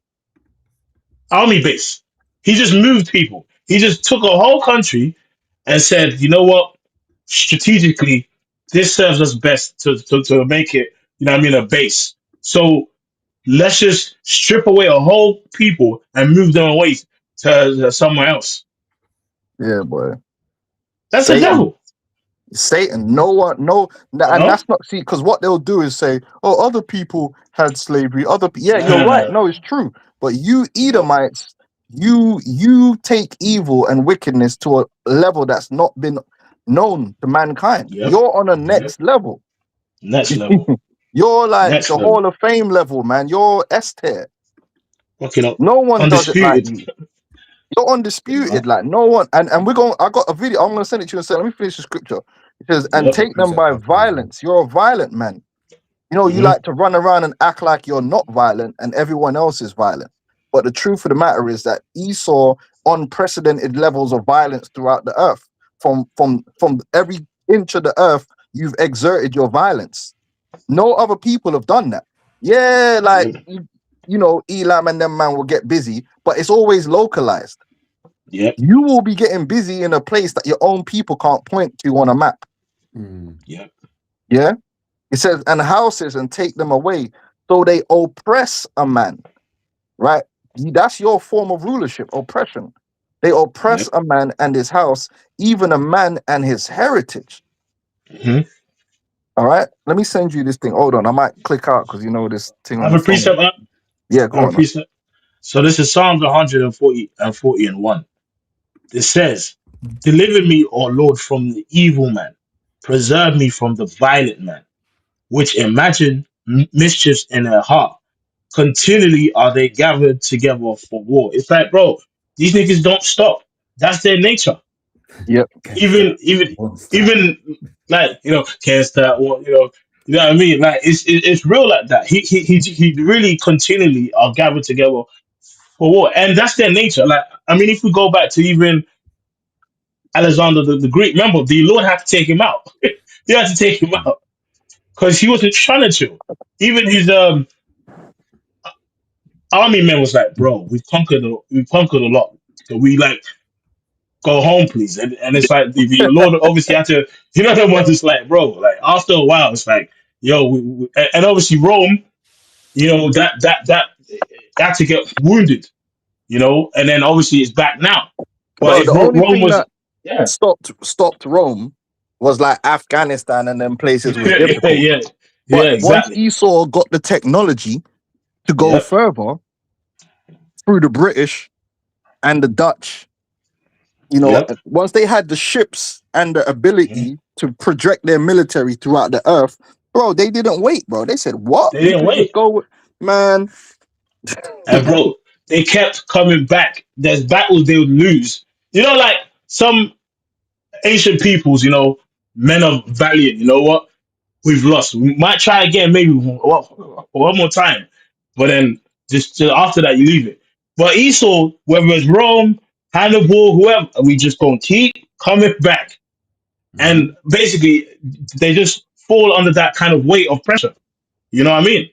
army base. He just moved people. He just took a whole country and said, you know what, strategically, this serves us best to make it, you know what I mean, a base. So let's just strip away a whole people and move them away to somewhere else. Yeah, boy. That's the devil. Satan, and that's not, see, because what they'll do is say, oh, other people had slavery, you're right, no, it's true, but you Edomites, you take evil and wickedness to a level that's not been known to mankind. You're on a next level. You're like next the level. Hall of Fame level, man. You're S tier. No one does it like you. You're undisputed, like no one. And we're going. I got a video. I'm going to send it to you and say, let me finish the scripture. It says, and take them by violence. You're a violent man. You know, you like to run around and act like you're not violent, and everyone else is violent. But the truth of the matter is that Esau unprecedented levels of violence throughout the earth. From every inch of the earth, you've exerted your violence. No other people have done that. Yeah, like you know, Elam and them man will get busy, but it's always localized. Yeah, you will be getting busy in a place that your own people can't point to on a map. Yeah. It says, and houses, and take them away. So they oppress a man, right? That's your form of rulership, oppression. They oppress a man and his house, even a man and his heritage. All right, let me send you this thing. Hold on, I might click out because you know this thing. I have a precept up. Yeah, go on. Precept. So this is Psalms 140 and 1. It says, "Deliver me, O Lord, from the evil man. Preserve me from the violent man, which imagine mischiefs in their heart. Continually are they gathered together for war." It's like, bro, these niggas don't stop. That's their nature. Yep. Even like, you know, can't stop. You know what I mean? Like it's real like that. He really continually are gathered together for war, and that's their nature. Like, I mean, if we go back to even Alexander the Greek, remember the Lord had to take him out. He had to take him out because he wasn't trying to chill. Even his army man was like, "Bro, we've conquered a lot. So we like go home, please." And it's like the Lord obviously had to, you know, the ones it's like, bro, like after a while, it's like, yo, and obviously Rome, you know, that had to get wounded, you know, and then obviously it's back now. But the only Rome thing was, that stopped Rome was like Afghanistan and them places was difficult. Yeah, but exactly. Once Esau got the technology to go further through the British and the Dutch, you know, once they had the ships and the ability to project their military throughout the earth, bro. They didn't wait, bro. They said, "What? They We didn't could just wait. go with man." And bro, they kept coming back. There's battles they would lose. You know, like some ancient peoples, men of valiant, you know what? We've lost. We might try again, maybe one more time. But then just after that, you leave it. But Esau, whether it's Rome, Hannibal, whoever, we just gonna keep coming back. Mm-hmm. And basically, they just fall under that kind of weight of pressure. You know what I mean?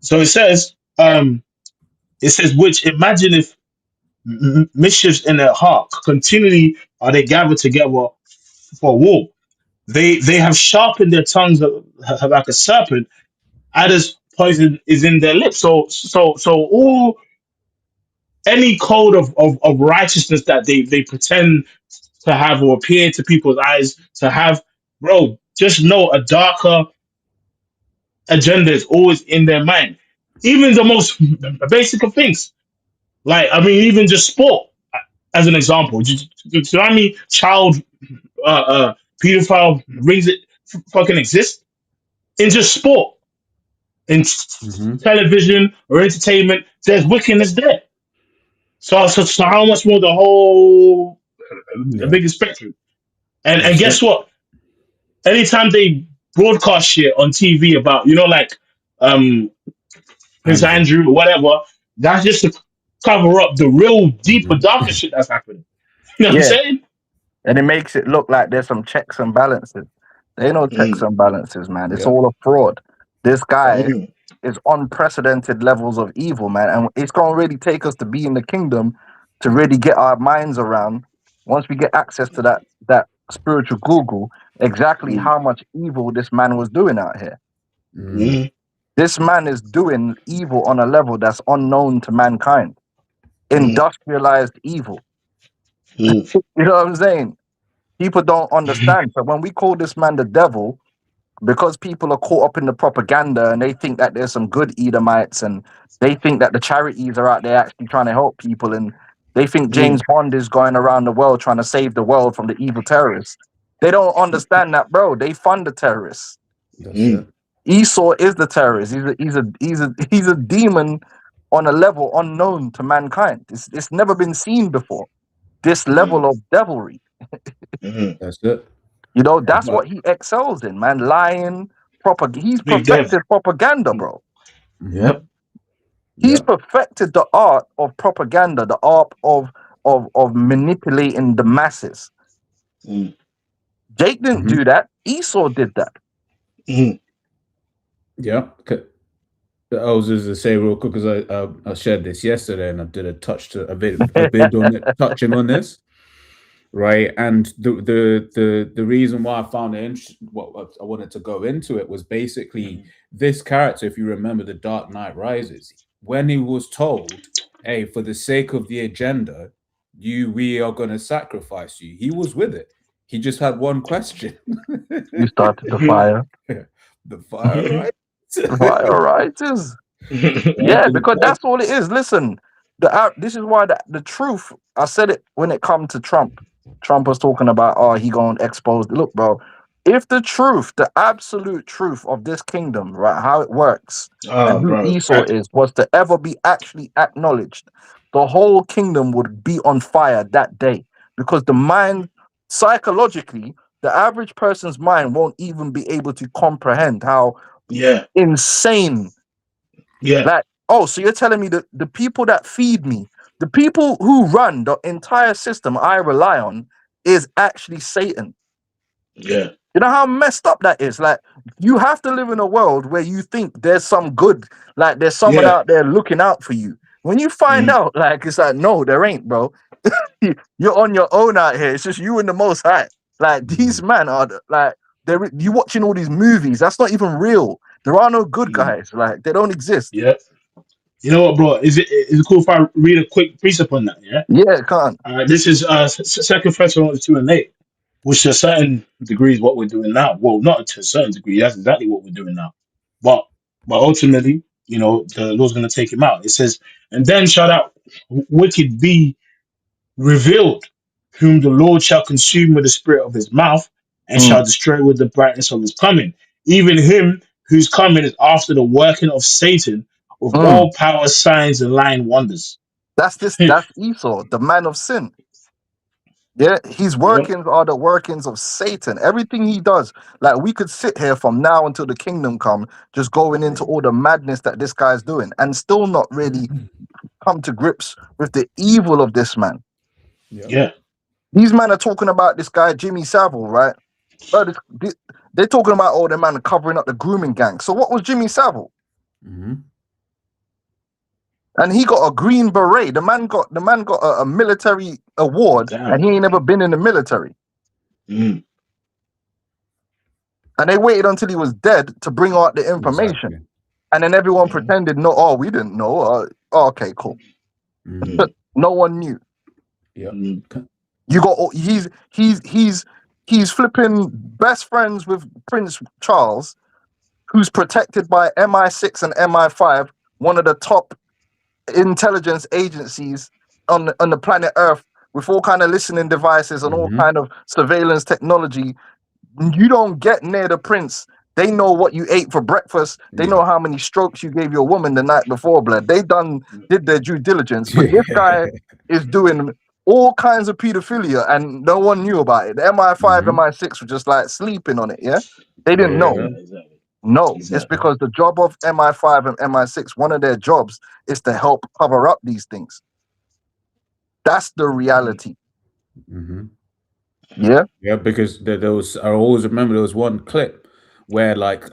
So it says, which imagine if mischiefs in their heart continually are they gathered together for war. They have sharpened their tongues like a serpent. Adder's poison is in their lips. So all any code of righteousness that they pretend to have or appear to people's eyes to have, bro, just know a darker agenda is always in their mind. Even the most basic of things. Like, I mean, even just sport, as an example. Do you know what I mean? Child, pedophile rings it fucking exist in just sport, in Mm-hmm. television or entertainment. There's wickedness there. So how much more the whole, the Yeah, bigger spectrum? And that's guess it. what? Anytime they broadcast shit on TV about, like, um Prince Andrew. Andrew or whatever, that's just to cover up the real deeper, Mm-hmm. darker shit that's happening. You know what I'm Yeah, saying? and it makes it look like there's some checks and balances. There ain't no checks Mm, and balances, man. It's Yep. all a fraud. This guy mm, is unprecedented levels of evil, man, and it's gonna really take us to be in the kingdom to really get our minds around. Once we get access to that spiritual Google, exactly mm, how much evil this man was doing out here. Mm. mm, This man is doing evil on a level that's unknown to mankind. mm, Industrialized evil. mm, You know what I'm saying? People don't understand. So when we call this man the devil, because people are caught up in the propaganda and they think that there's some good Edomites and they think that the charities are out there actually trying to help people and they think mm, James Bond is going around the world trying to save the world from the evil terrorists. They don't understand that, bro. They fund the terrorists. That's mm, it. Esau is the terrorist. He's a demon on a level unknown to mankind. It's never been seen before. This mm, level of devilry. mm. That's it. You know, that's But what he excels in, man. Lying, he's Big Dev. perfected propaganda, bro. mm-hmm. Yep. He's Yeah. perfected the art of propaganda, the art of manipulating the masses. Mm, Jake didn't Mm-hmm. do that. Esau did that. mm, Yeah. I was just to say real quick because I shared this yesterday and I did a vid on it, touching on this, right? And the reason why I found it interesting, what I wanted to go into it was basically mm, this character. If you remember the Dark Knight Rises, when he was told, "Hey, for the sake of the agenda, we are going to sacrifice you," he was with it. He just had one question: You started the mhm, fire. the fire, right? Fire writers. Yeah. Yeah, because that's all it is. Listen, this is why the truth. I said it when it come to Trump. Trump was talking about, oh, he gonna expose. Look, bro, if the truth, the absolute truth of this kingdom, right, how it works, and Oh, who bro. Esau is, was to ever be actually acknowledged, the whole kingdom would be on fire that day. Because the mind, psychologically, the average person's mind won't even be able to comprehend how Yeah. insane Yeah. like, oh, so you're telling me that the people that feed me, the people who run the entire system I rely on, is actually Satan. Yeah. You know how messed up that is? Like, you have to live in a world where you think there's some good, like there's someone Yeah. out there looking out for you. When you find Mm, out, like, it's like, no, there ain't, bro. You're on your own out here. It's just you and the Most High. Like, these Mhm. men are like, they're you watching all these movies. That's not even real. There are no good mm, guys. Like, they don't exist. yeah. You know what, bro? Is it cool if I read a quick precept on that? Yeah. Yeah, can't. This is Second Thessalonians 2:8, which to a certain degree is what we're doing now. Well, not to a certain degree. That's exactly what we're doing now. But ultimately, the Lord's going to take him out. It says, and then shall that wicked be revealed, whom the Lord shall consume with the spirit of his mouth, and Mm. shall destroy with the brightness of his coming. Even him whose coming is after the working of Satan with Mm. all power, signs, and lying wonders. That's Esau, the man of sin. Yeah, his Yep. workings are the workings of Satan. Everything he does, like we could sit here from now until the kingdom come, just going into all the madness that this guy's doing, and still not really come to grips with the evil of this man. Yep. Yeah. These men are talking about this guy Jimmy Savile, right? Bro, they're talking about the man covering up the grooming gang. So what was Jimmy Savile? Mm-hmm. And he got a green beret. The man got a military award, Damn. and he ain't never been in the military. Mm. And they waited until he was dead to bring out the information. Exactly. And then everyone Mhm. pretended, no, we didn't know. Okay, cool. Mm-hmm. No one knew. Yep. Mm. You got he's flipping best friends with Prince Charles, who's protected by MI6 and MI5, one of the top intelligence agencies on the planet Earth, with all kind of listening devices and all Mm-hmm. kind of surveillance technology. You don't get near the prince. They know what you ate for breakfast. They know how many strokes you gave your woman the night before, blood. They did their due diligence. But this guy is doing all kinds of pedophilia and no one knew about it. The MI5, Mhm. MI6 were just like sleeping on it, yeah? They didn't know. Yeah, Yeah. exactly. No, it's Exactly. because the job of MI5 and MI6, one of their jobs is to help cover up these things. That's the reality. Mm-hmm. Yeah? Yeah, because there was, I always remember there was one clip where like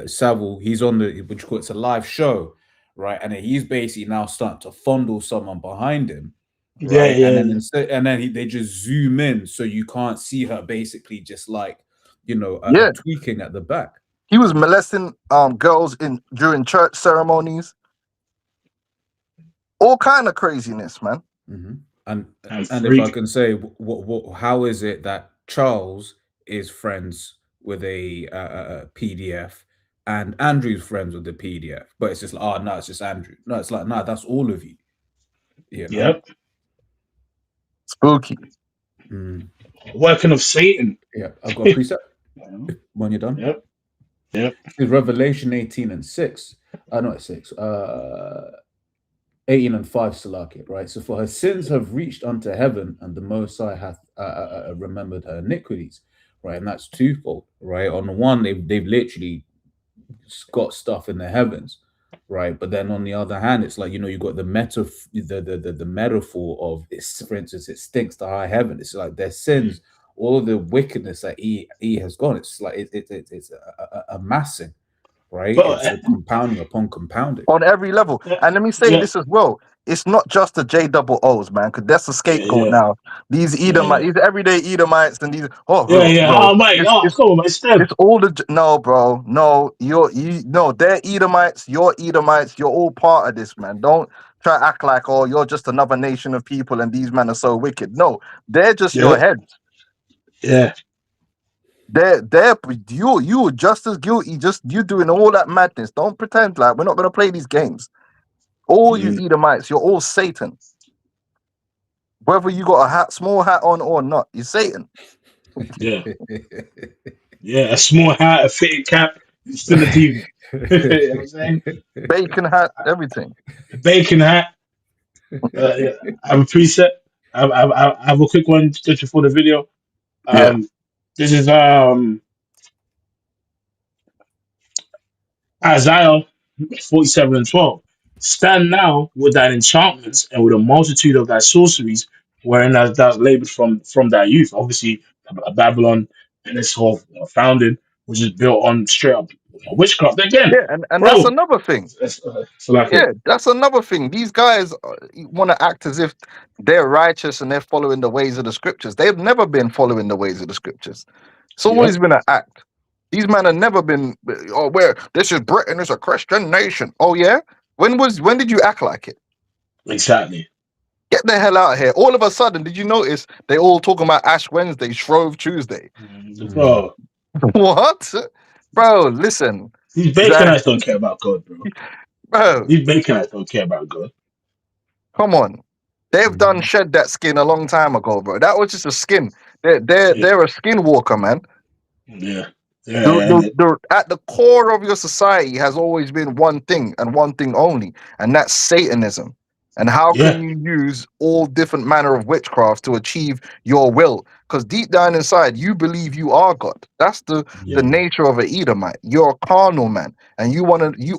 Savile, he's on the, which you call it's a live show, right? And then he's basically now starting to fondle someone behind him, Yeah, right? And yeah, then yeah. instead, and then they just zoom in so you can't see her basically just like, Yeah. tweaking at the back. He was molesting girls during church ceremonies. All kind of craziness, man. Hmm. And And and if I freak. can say, how is it that Charles is friends with a PDF and Andrew's friends with the PDF, but it's just like, oh no, it's just Andrew. No, it's like, no, that's all of you. You know. Yep. Spooky. Mm. Working of Satan. Yeah, I've got a preset when you're done. Yep. Yep. It's Revelation 18 and 6. Not 6. 18 and 5 Salakit, right? So for her sins have reached unto heaven, and the Most High hath remembered her iniquities, right? And that's twofold, right? On the one, they've literally got stuff in the heavens, right? But then on the other hand, it's like, you've got the the metaphor of it's, for instance, it stinks to high heaven. It's like their sins, all the wickedness that he has gone. It's like it's a massing, right? But It's a compounding upon compounding. On every level. And let me say yeah, this as well. It's not just the JOOs, man, because that's a scapegoat yeah, now. These yeah, Edomites, these everyday Edomites, and these yeah, yeah. no, Oh, mate. Oh, come on, mate. Step. it's all no, bro, no, no, they're Edomites, you're Edomites, you're all part of this, man. Don't try to act like you're just another nation of people and these men are so wicked. No, they're just your Yeah, heads. yeah, They're you just as guilty. Just you doing all that madness. Don't pretend like we're not gonna play these games. All you Edomites, you're all Satan. Whether you got a small hat on or not, you're Satan. yeah, yeah. A small hat, a fitted cap. It's still a demon. You know what I'm saying? Bacon hat, everything. Bacon hat. Yeah. I have a preset. I have a quick one just before the video. Yeah. This is Isaiah 47 and 12. Stand now with thine enchantments and with a multitude of thy sorceries, wherein thou labored from thy youth. Obviously, Babylon and its whole founding, which is built on straight up witchcraft. Again, Yeah, and that's bro, another thing. so like it. Yeah, that's another thing. These guys want to act as if they're righteous and they're following the ways of the scriptures. They've never been following the ways of the scriptures. It's always Yep, been an act. These men have never been. Oh, where this is Britain is a Christian nation. Oh yeah. When did you act like it? exactly. Get the hell out of here! All of a sudden, did you notice they all talking about Ash Wednesday, Shrove Tuesday? Bro, What, bro? Listen, these that Baconites don't care about God, bro. bro. These Baconites don't care about God. Come on. They've done Mhm. shed that skin a long time ago, bro. That was just a skin. Yeah, They're a skin walker, man. yeah. Yeah, At the core of your society has always been one thing and one thing only, and that's Satanism. And how yeah, can you use all different manner of witchcraft to achieve your will? Because deep down inside, you believe you are God. That's yeah, the nature of an Edomite. You're a carnal man, and you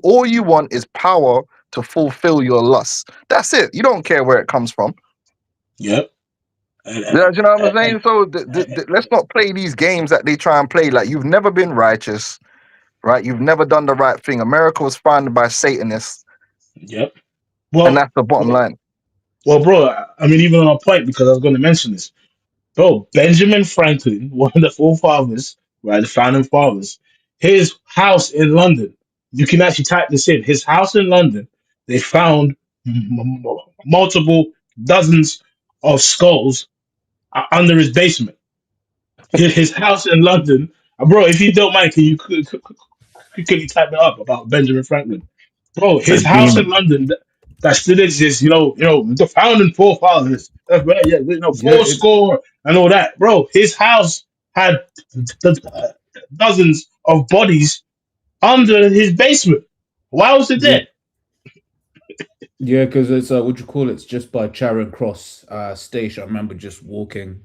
all you want is power to fulfill your lusts. That's it. You don't care where it comes from. yep. And, Yeah, you know what I'm and, saying? So and let's not play these games that they try and play. Like, you've never been righteous, right? You've never done the right thing. America was founded by Satanists, yep. and Well, that's the bottom well, line. well, bro. I mean, even on a point because I was going to mention this, bro. Benjamin Franklin, one of the forefathers, right, the founding fathers, his house in London. You can actually type this in. His house in London. They found multiple dozens of skulls under his basement. His house in London, bro. If you don't mind, can you quickly type it up about Benjamin Franklin, bro? The His house in demon. London that still exists. The founding forefathers. That's right. Yeah, Yeah, four score and all that, bro. His house had dozens of bodies under his basement. Why was it yeah, there? yeah, because it's what you call it? It's just by Charing Cross station. I remember just walking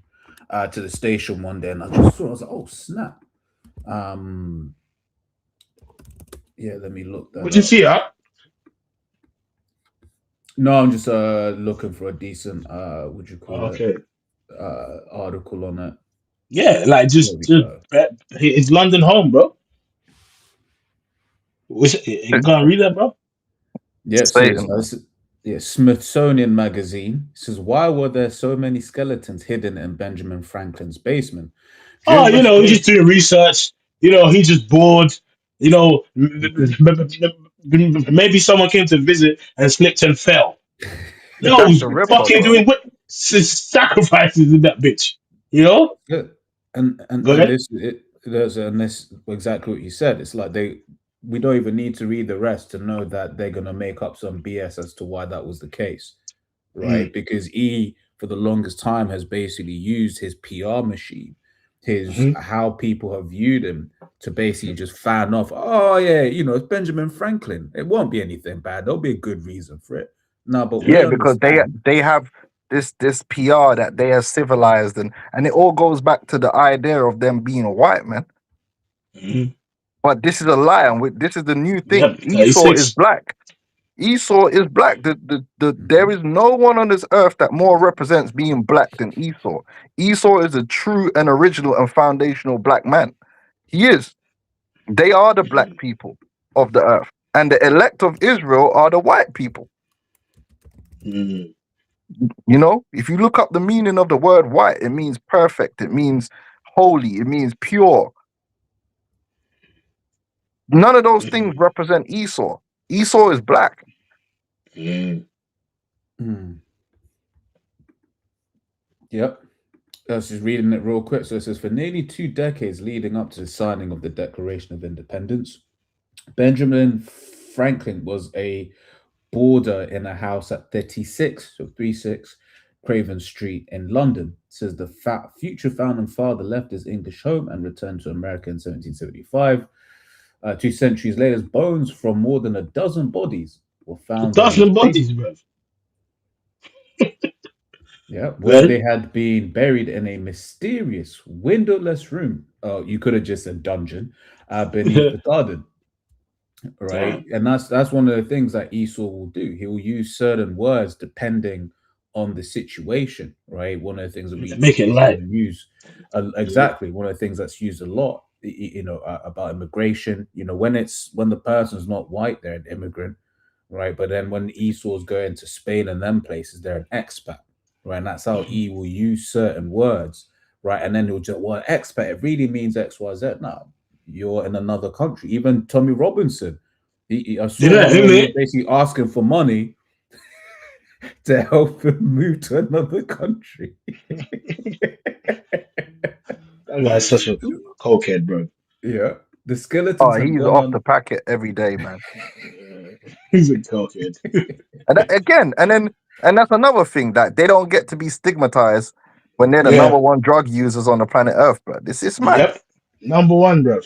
to the station one day, and I just saw. I was like, "Oh snap!" Um, yeah, let me look that Would you up. see that? No, I'm just looking for a decent what you call it Okay. article on it. Yeah, like There we just go. his London home, bro. You gonna read that, bro? Yeah, it says Satan, man. yeah, Smithsonian Magazine says, why were there so many skeletons hidden in Benjamin Franklin's basement? Oh, During he's just restoration, doing research. He's just bored. You know, maybe someone came to visit and slipped and fell. No, That's he's the Ripper, fucking bro. doing sacrifices in that bitch. You know? yeah, and Go ahead. this exactly what you said. It's like we don't even need to read the rest to know that they're gonna make up some BS as to why that was the case, Mm, right? Because he, for the longest time, has basically used his PR machine, his hmm how people have viewed him to basically just fan off. Oh yeah, it's Benjamin Franklin. It won't be anything bad. There'll be a good reason for it. No, but we Yeah, because understand. they have this PR that they are civilized, and it all goes back to the idea of them being white, man. hmm But this is a lie, and this is the new thing. Yep. Esau is 36. black. Esau is black. There Mhm. is no one on this earth that more represents being black than Esau. Esau is a true and original and foundational black man. He is. They are the black people of the earth, and the elect of Israel are the white people. Mm, If you look up the meaning of the word white, it means perfect, it means holy, it means pure. None of those things mm, represent Esau. Esau is black. mm, Mm. Yep. I was just reading it real quick. So it says, for nearly 2 decades leading up to the signing of the Declaration of Independence, Benjamin Franklin was a boarder in a house at 36 Craven Street in London. It says the future founding father left his English home and returned to America in 1775. 2 centuries later, bones from more than a dozen bodies were found in his Dozen bodies, basement. bro. Yeah, where Good. they had been buried in a mysterious windowless room. Oh, you could have just said dungeon beneath the garden, right? Damn. And that's one of the things that Esau will do. He will use certain words depending on the situation, right? One of the things that we Make it he's light. going to use Yeah. exactly one of the things that's used a lot, about immigration. When the person's not white, they're an immigrant, right? But then when Esau's going to Spain and them places, they're an expat, right? And that's how Mhm. he will use certain words, right? And then he'll just, well, expat, it really means X, Y, Z. No, you're in another country. Even Tommy Robinson, I saw Yeah, one where isn't he was it? basically asking for money to help him move to another country. That guy's such a cokehead, bro. Yeah, the skeletons Oh, had he's gone off the on. packet every day, man. He's a cokehead. Again, and that's another thing that they don't get to be stigmatized when they're the Yeah. number one drug users on the planet Earth, bro. This is mad. Yep. Number one, bro.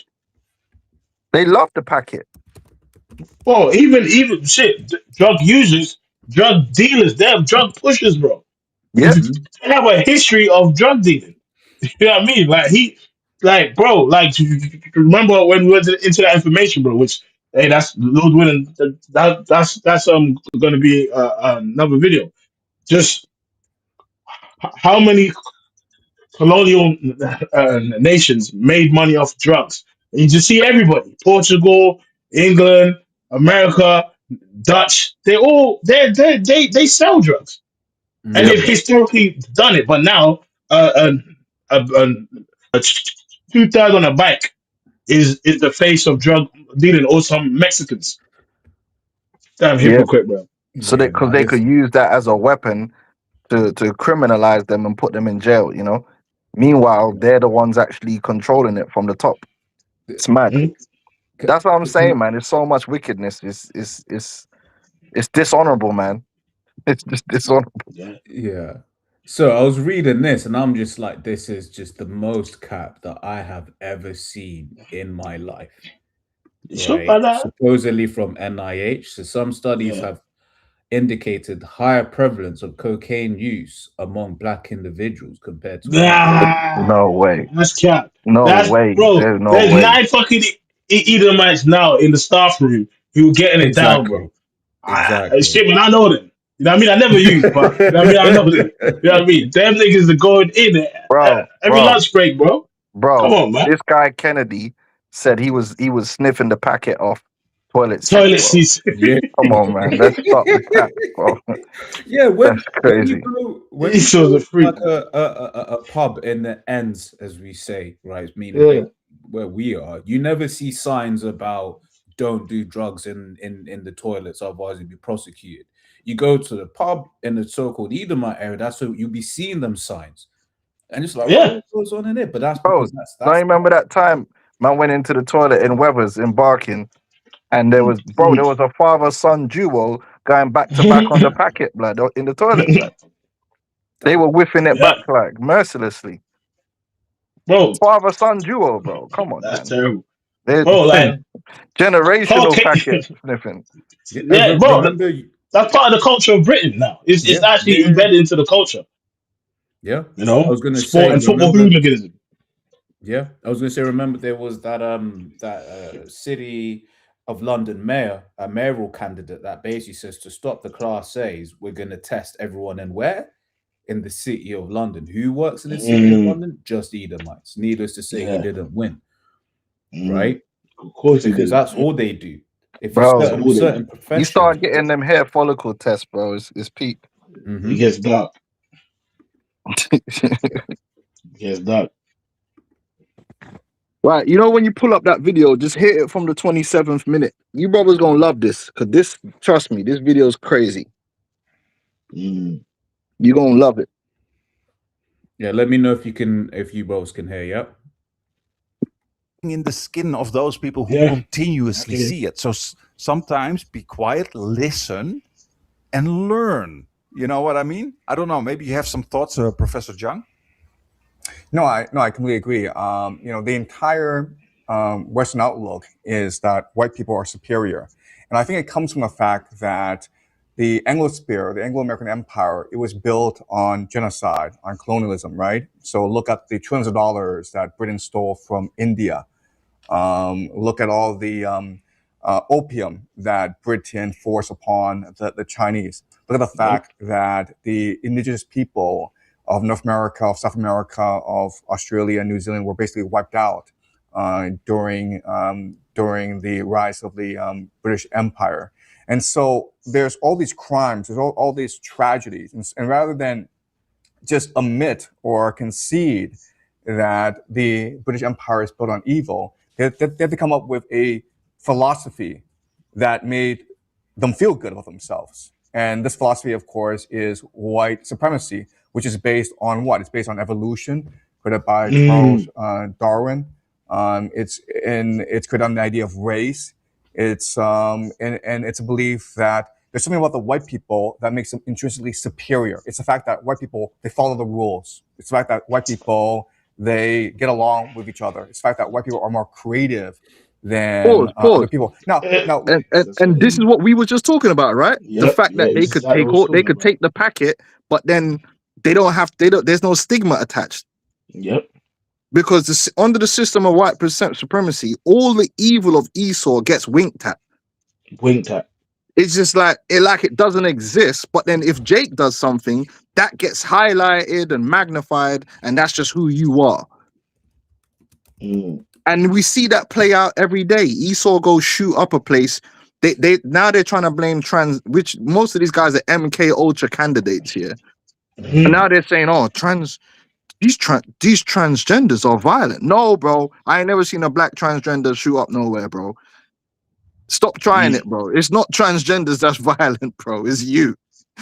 They love the packet. Bro, even shit, drug users, drug dealers, they have drug pushers, bro. Yeah. They have a history of drug dealing. You know what I mean? Bro, remember when we went into that information, bro? Which, hey, that's Lord willing, that's going to be another video. Just how many colonial nations made money off drugs? And you just see everybody: Portugal, England, America, Dutch. They sell drugs, and Yep. they've historically done it. But now, uh, uh, uh, 2/3 on a bike is the face of drug dealing, or some Mexicans. Damn Yeah. hypocrite, bro. So Yeah, because no, they could use that as a weapon to criminalize them and put them in jail, you know. Meanwhile, they're the ones actually controlling it from the top. It's mad. Mhm. That's what I'm saying, can, man. There's so much wickedness. It's dishonorable, man. It's just dishonorable. Yeah. yeah. So I was reading this, and I'm just like, this is just the most cap that I have ever seen in my life. You sure Right? about that? Supposedly from NIH. So some studies Yeah. have indicated higher prevalence of cocaine use among black individuals compared to white. No way. That's cap. No That's way. bro. There's no There's way. 9 fucking Edomites now in the staff room who were getting it down, Exactly. bro. Exactly. Shit, man, I know them. You know what I mean? I never use, but you know what I mean? I know them. You know what I mean? Them niggas are going in Bro, every bro, lunch break, bro. Come bro. on, man. This guy Kennedy said he was sniffing the packet off toilet seats, Toilet bro. seats. Yeah. Come on, man. Let's stop the cap, bro. Yeah, That's crazy. when you Esau's go a to like freak, man. a pub in the ends, as we say, right? Meaning Yeah. where we are, you never see signs about don't do drugs in the toilets, otherwise you'll be prosecuted. You go to the pub in the so-called Edomite area, that's so you'll be seeing them signs. And it's like, Yeah. what goes on in it? But that's Bro, because don't you that's remember that time man went into the toilet in Weathers in Barking and there was a father-son duo going back to back on the packet, blood, in the toilet, blood. They were whiffing it Yeah. back like mercilessly. Bro, Father-son duo, bro. Come on, that's man. terrible. They're Bro, like, generational packet cocaine. sniffing. yeah, Yeah, bro, remember. that's part of the culture of Britain now. It's Yeah, actually yeah, embedded into the culture, yeah. you I know? was gonna Sport say, and football remember. hooliganism. Yeah, I was going to say. Remember, there was that city of London mayor, a mayoral candidate that basically says to stop the Class A's, we're going to test everyone in where in the city of London. Who works in the city of Mm, London? Just Edomites. Needless to say, he yeah. didn't win, Mm, right? of course he Because didn't. that's all they do. If you That's Bro, certain all they do. certain you professions, start getting them hair follicle tests, bro. It's peak. It hmm gets dark. It gets dark. Right, you know when you pull up that video, just hit it from the 27th minute. You brothers gonna love this, cause this, trust me, this video is crazy. Mm. You gonna love it. yeah. Let me know if you both can hear. Yep. In the skin of those people who Yeah. continuously Okay. see it. So sometimes be quiet, listen, and learn. You know what I mean? I don't know. Maybe you have some thoughts, Professor Jung. No, I completely agree. The entire Western outlook is that white people are superior, and I think it comes from the fact that the Anglosphere, the Anglo-American Empire, it was built on genocide, on colonialism, right? So look at the trillions of dollars that Britain stole from India. Look at all the opium that Britain forced upon the Chinese. Look at the Yep. fact that the indigenous people of North America, of South America, of Australia and New Zealand were basically wiped out during the rise of the British Empire. And so there's all these crimes, there's all these tragedies. And rather than just admit or concede that the British Empire is built on evil, they have to come up with a philosophy that made them feel good about themselves. And this philosophy, of course, is white supremacy, which is based on what? It's based on evolution, created by Charles Darwin. It's created on the idea of race. It's and it's a belief that there's something about the white people that makes them intrinsically superior. It's the fact that white people, they follow the rules. It's the fact that white people, they get along with each other. It's the fact that white people are more creative than other people. Now, And this is what we were just talking about, right? The fact that they could exactly take all, they could take the packet, but then there's no stigma attached. Yep. Because under the system of white supremacy, all the evil of Esau gets winked at. It's just like it doesn't exist. But then if Jake does something, that gets highlighted and magnified, and that's just who you are. And we see that play out every day. Esau goes shoot up a place. Now they're trying to blame which most of these guys are MK Ultra candidates here. And now they're saying, oh, these transgenders are violent. No, bro. I ain't never seen a black transgender shoot up nowhere, bro. Stop trying it, bro. It's not transgenders that's violent, bro. It's you.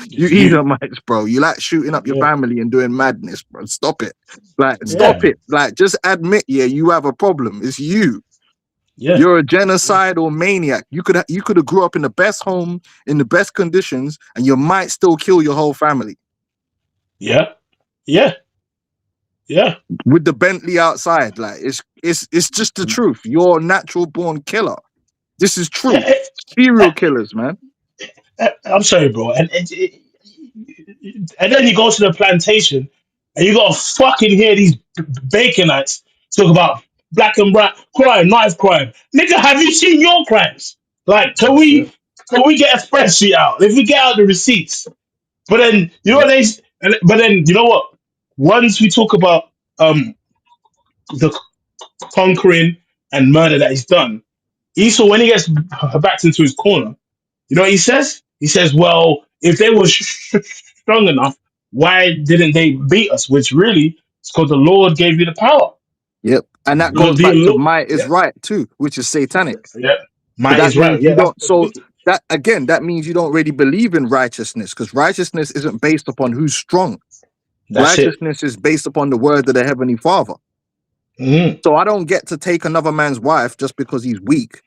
You Edomites, bro. You like shooting up your family and doing madness, bro. Stop it. Stop it. Just admit, you have a problem. It's you. Yeah. You're a genocidal maniac. You could have grew up in the best home, in the best conditions, and you might still kill your whole family. Yeah. With the Bentley outside. It's just the truth. You're a natural born killer. This is true. Serial killers, man. I'm sorry, bro. And then you go to the plantation and you gotta fucking hear these Baconites talk about black and white crime, knife crime. Nigga, have you seen your crimes? Can we get a spreadsheet out? If we get out the receipts. But then but then you know what? Once we talk about the conquering and murder that he's done, Esau, when he gets backed into his corner, you know what he says? He says, well, if they were strong enough, why didn't they beat us? Which really is because the Lord gave you the power. Yep. And that goes back to might is right too, which is satanic. Yeah. Might is right. You don't, so that means you don't really believe in righteousness, because righteousness isn't based upon who's strong. Righteousness is based upon the word of the Heavenly Father. So I don't get to take another man's wife just because he's weak.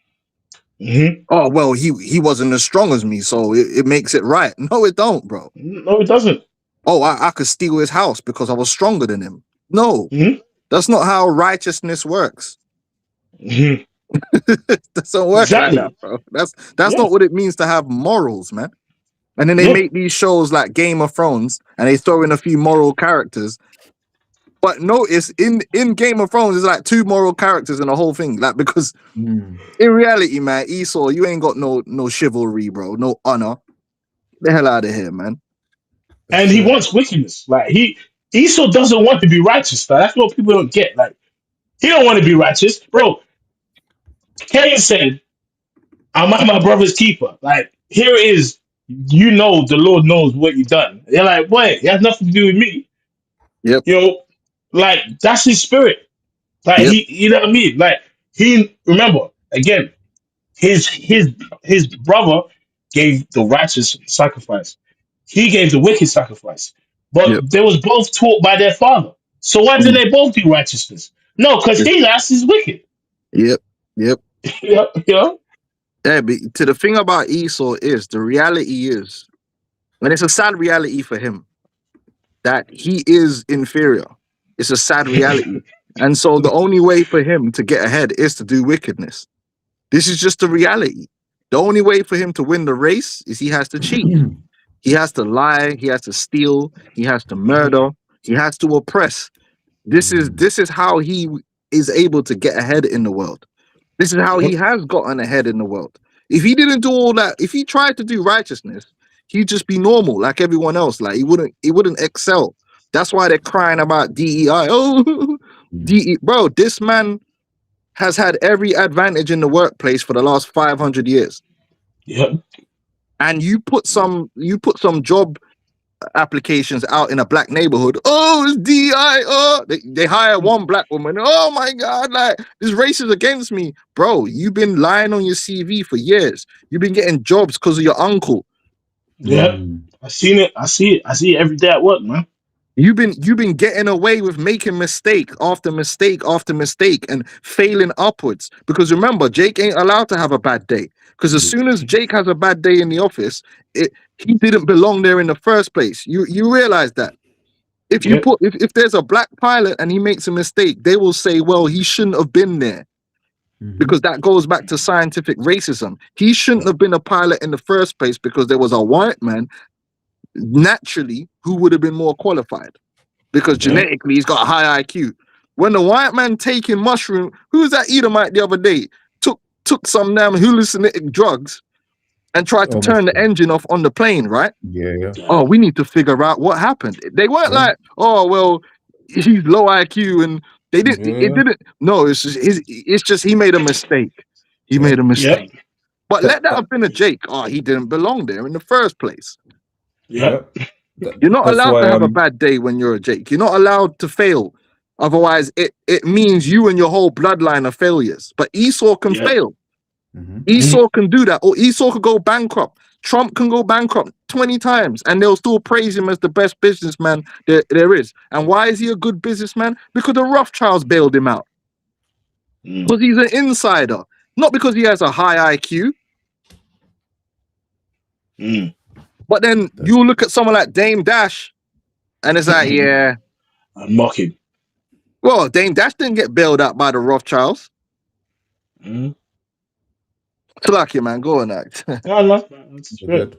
Oh, well, he wasn't as strong as me, so it makes it right. No, it don't, bro. No, it doesn't. Oh, I could steal his house because I was stronger than him. No, that's not how righteousness works. Doesn't work like that, bro. That's not what it means to have morals, man. And then they make these shows like Game of Thrones, and they throw in a few moral characters. But notice in Game of Thrones, there's like 2 moral characters in the whole thing. Because in reality, man, Esau, you ain't got no chivalry, bro. No honor. Get the hell out of here, man. And he wants wickedness. Esau doesn't want to be righteous. That's what people don't get. He don't want to be righteous, bro. Cain said, "I'm my brother's keeper." Here it is. You know the Lord knows what you've done. They're like, "Wait, it has nothing to do with me." Yep. That's his spirit. He, you know what I mean? He remember again, his brother gave the righteous sacrifice. He gave the wicked sacrifice. But they was both taught by their father. So why did they both do righteousness? No, because he last is wicked. Yep. Yeah, but to the thing about Esau is, the reality is, and it's a sad reality for him, that he is inferior. It's a sad reality. And so the only way for him to get ahead is to do wickedness. This is just the reality. The only way for him to win the race is he has to cheat. He has to lie. He has to steal. He has to murder. He has to oppress. This is how he is able to get ahead in the world. This is how he has gotten ahead in the world. If he didn't do all that, if he tried to do righteousness, he'd just be normal like everyone else. He wouldn't excel. That's why they're crying about DEI. Oh, DE, bro, this man has had every advantage in the workplace for the last 500 years. Yep. And you put some job applications out in a black neighborhood. Oh, it's DEI. Oh, they hire one black woman. Oh my God, this race is against me. Bro, you've been lying on your CV for years. You've been getting jobs because of your uncle. Yeah. I seen it. I see it every day at work, man. You've been getting away with making mistake after mistake after mistake and failing upwards. Because remember, Jake ain't allowed to have a bad day. Because as soon as Jake has a bad day in the office, he didn't belong there in the first place. You realize that. If there's a black pilot and he makes a mistake, they will say, well, he shouldn't have been there. because that goes back to scientific racism. He shouldn't have been a pilot in the first place because there was a white man naturally who would have been more qualified because genetically he's got a high IQ. When the white man taking mushroom, who was that Edomite the other day? Took some damn hallucinating drugs and tried to turn the engine off on the plane, right? Yeah. Oh, we need to figure out what happened. They weren't like, oh well, he's low IQ and they didn't. It didn't. No, it's just he made a mistake. He made a mistake. But let that have been a Jake. Oh, he didn't belong there in the first place. You're not allowed to have a bad day when you're a Jake. You're not allowed to fail. Otherwise, it means you and your whole bloodline are failures. But Esau can fail. Esau can do that. Or Esau could go bankrupt. Trump can go bankrupt 20 times and they'll still praise him as the best businessman there is. And why is he a good businessman? Because the Rothschilds bailed him out. Because he's an insider. Not because he has a high IQ. But then you look at someone like Dame Dash and it's like, yeah. I'm mocking. Well, Dame Dash didn't get bailed out by the Rothschilds. Lucky man, go on that. It's good.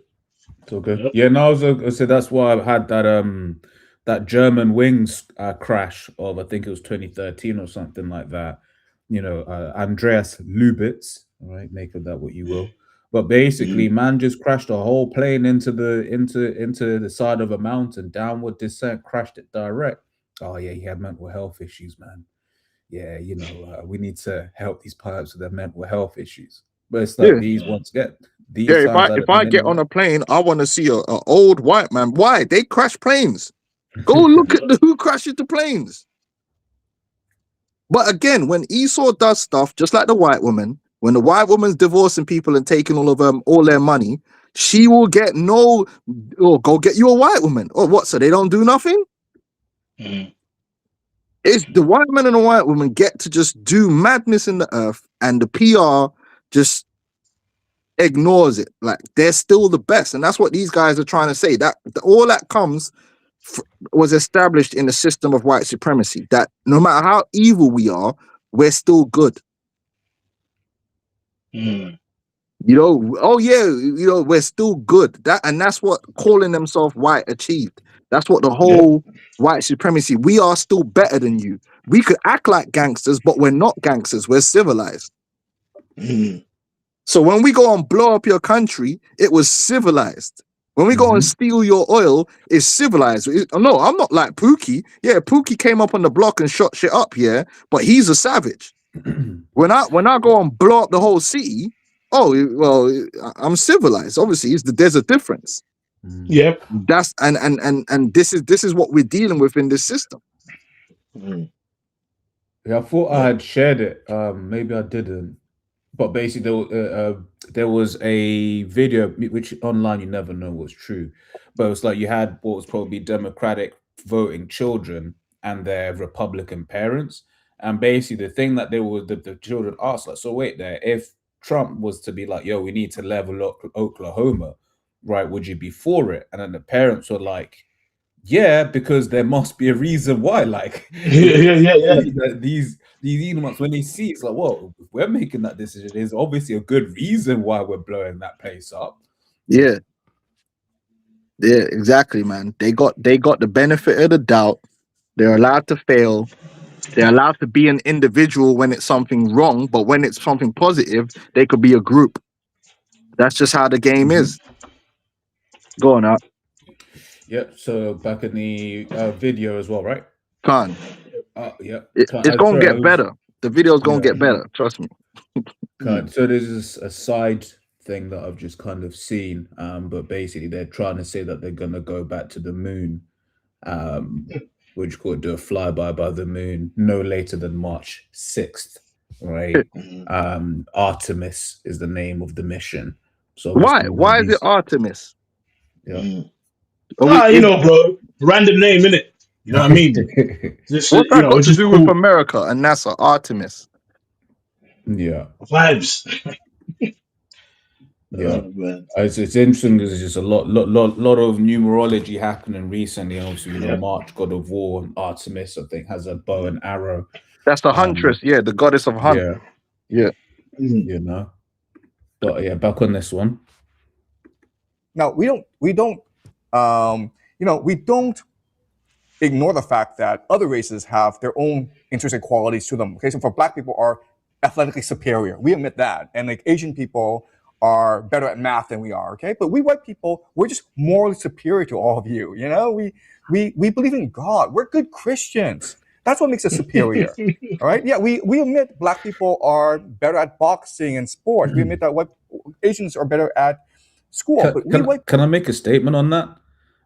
It's all good. Yeah, no, I said that's why I had that German wings crash of I think it was 2013 or something like that. You know, Andreas Lubitz, all right, make of that what you will. But basically, man just crashed a whole plane into the side of a mountain, downward descent, crashed it direct. Oh yeah, he had mental health issues, man. Yeah, you know, we need to help these pilots with their mental health issues. But it's like these ones get these. Yeah, if I get on a plane, I want to see a old white man. Why? They crash planes. Go look at who crashes the planes. But again, when Esau does stuff just like the white woman, when the white woman's divorcing people and taking all their money, she will get go get you a white woman. Or what? So they don't do nothing? It's the white man and the white woman get to just do madness in the earth, and the PR just ignores it. Like they're still the best, and that's what these guys are trying to say. That all that was established in the system of white supremacy. That no matter how evil we are, we're still good. You know, oh yeah, you know, we're still good. That's what calling themselves white achieved. That's what the whole white supremacy. We are still better than you. We could act like gangsters, but we're not gangsters. We're civilized. So when we go and blow up your country, it was civilized. When we go and steal your oil, it's civilized. No, I'm not like Pookie. Yeah, Pookie came up on the block and shot shit up, yeah, but he's a savage. When I go and blow up the whole city, oh well, I'm civilized. Obviously, there's a difference. Yep. That's and this is what we're dealing with in this system. Yeah, I thought I had shared it. Maybe I didn't. But basically, there was a video which online you never know what's true, but it was like you had what was probably Democratic voting children and their Republican parents, and basically the thing that the children asked, like, so wait there, if Trump was to be like, yo, we need to level up Oklahoma, right? Would you be for it? And then the parents were like, yeah, because there must be a reason why. Like, these Edomites, when they see it's like, well, if we're making that decision, there's obviously a good reason why we're blowing that place up. Yeah, exactly, man. They got the benefit of the doubt. They're allowed to fail. They're allowed to be an individual when it's something wrong, but when it's something positive, they could be a group. That's just how the game is. Go on out. Yep. So back in the video as well, right? Khan. Yeah. It's gonna get better. The video's gonna get better. Trust me. So there's a side thing that I've just kind of seen, but basically they're trying to say that they're gonna go back to the moon, which could do a flyby by the moon no later than March 6th, right? Artemis is the name of the mission. So why is it Artemis? Yeah. You know, bro, random name, innit? You know what I mean? What's that got to do with America and NASA? Artemis. Yeah. Vibes. Yeah, it's interesting because there's just a lot of numerology happening recently. Obviously, you know, March, God of War, and Artemis, I think, has a bow and arrow. That's the huntress, the goddess of hunt. Yeah. You know. But yeah, back on this one. Now we don't ignore the fact that other races have their own intrinsic qualities to them. Okay, so for black people are athletically superior. We admit that, and like Asian people are better at math than we are. Okay, but we white people, we're just morally superior to all of you. You know, we believe in God. We're good Christians. That's what makes us superior. All right. Yeah, we admit black people are better at boxing and sports. We admit that white Asians are better at school. Can I make a statement on that?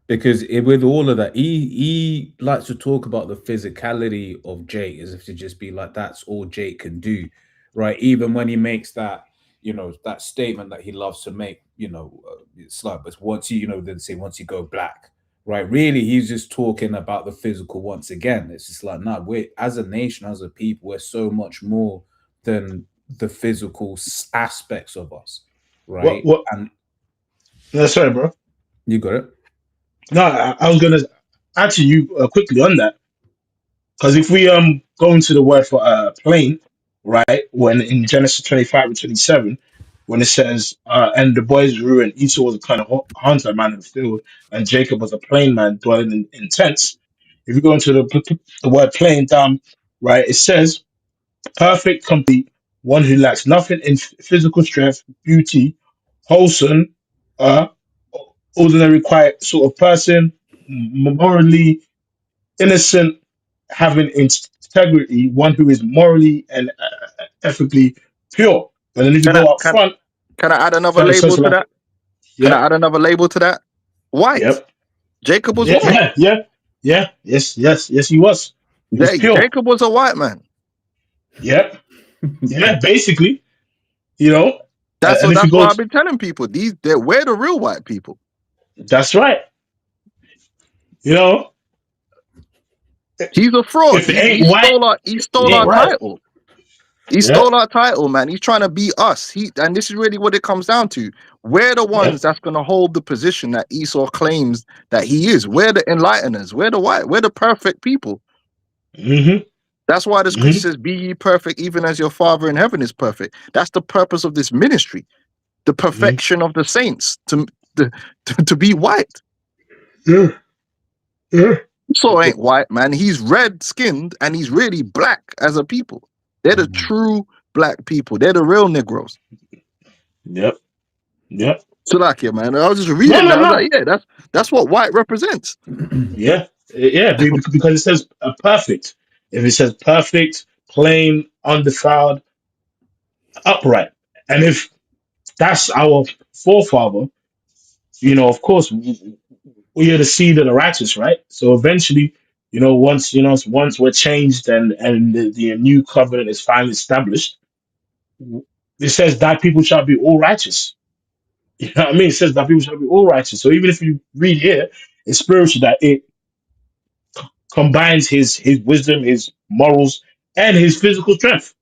Because with all of that, he likes to talk about the physicality of Jake as if to just be like, that's all Jake can do, right? Even when he makes that, that statement that he loves to make, it's like, but once then say once you go black, right? Really, he's just talking about the physical once again. It's just like, no, we're as a nation, as a people, we're so much more than the physical aspects of us, right? What? And No, sorry, bro. you got it. No, I was gonna answer you quickly on that, because if we go into the word for plain, right, when in Genesis 25 and 27, when it says, and the boys grew, and Esau was a kind of hunter, man in the field, and Jacob was a plain man dwelling in tents. If you go into the word plain down, right, it says perfect, complete, one who lacks nothing in physical strength, beauty, wholesome, uh, ordinary, quiet sort of person, morally innocent, having integrity, one who is morally and ethically pure. But then if you Can I go up can front, can I add another so label to like, that? Can I yep, add another label to that? White. yep, Jacob was yeah, white. yes, he was. He was pure. Jacob was a white man. Yep, yeah, basically, you know. That's And if you that's go, what I've been telling people. We're the real white people. that's right. You know, He's a fraud. if it ain't white, He it stole ain't our right. title. He Yeah, stole our title, man. He's trying to beat us. And this is really what it comes down to. We're the yep, ones that's gonna hold the position that Esau claims that he is. We're the enlighteners. We're the white. We're the perfect people. mm-hmm, That's why the scripture mm-hmm, says, "Be ye perfect, even as your Father in heaven is perfect." That's the purpose of this ministry, the mm-hmm. perfection of the saints, to be white. Yeah, yeah, Esau ain't white, man. He's red skinned and he's really black as a people. They're the true black people. They're the real Negroes. yep, yep. Salakia, man. I was just No, reading no, that. I was no. like, yeah, that's what white represents. Yeah, yeah, because it says perfect. If it says perfect, plain, undefiled, upright, and if that's our forefather, of course, we are the seed of the righteous, right? So eventually, once we're changed and the new covenant is finally established, it says that people shall be all righteous. You know what I mean? It says that people shall be all righteous. So even if you read here, it's spiritual that it combines his wisdom, his morals, and his physical strength.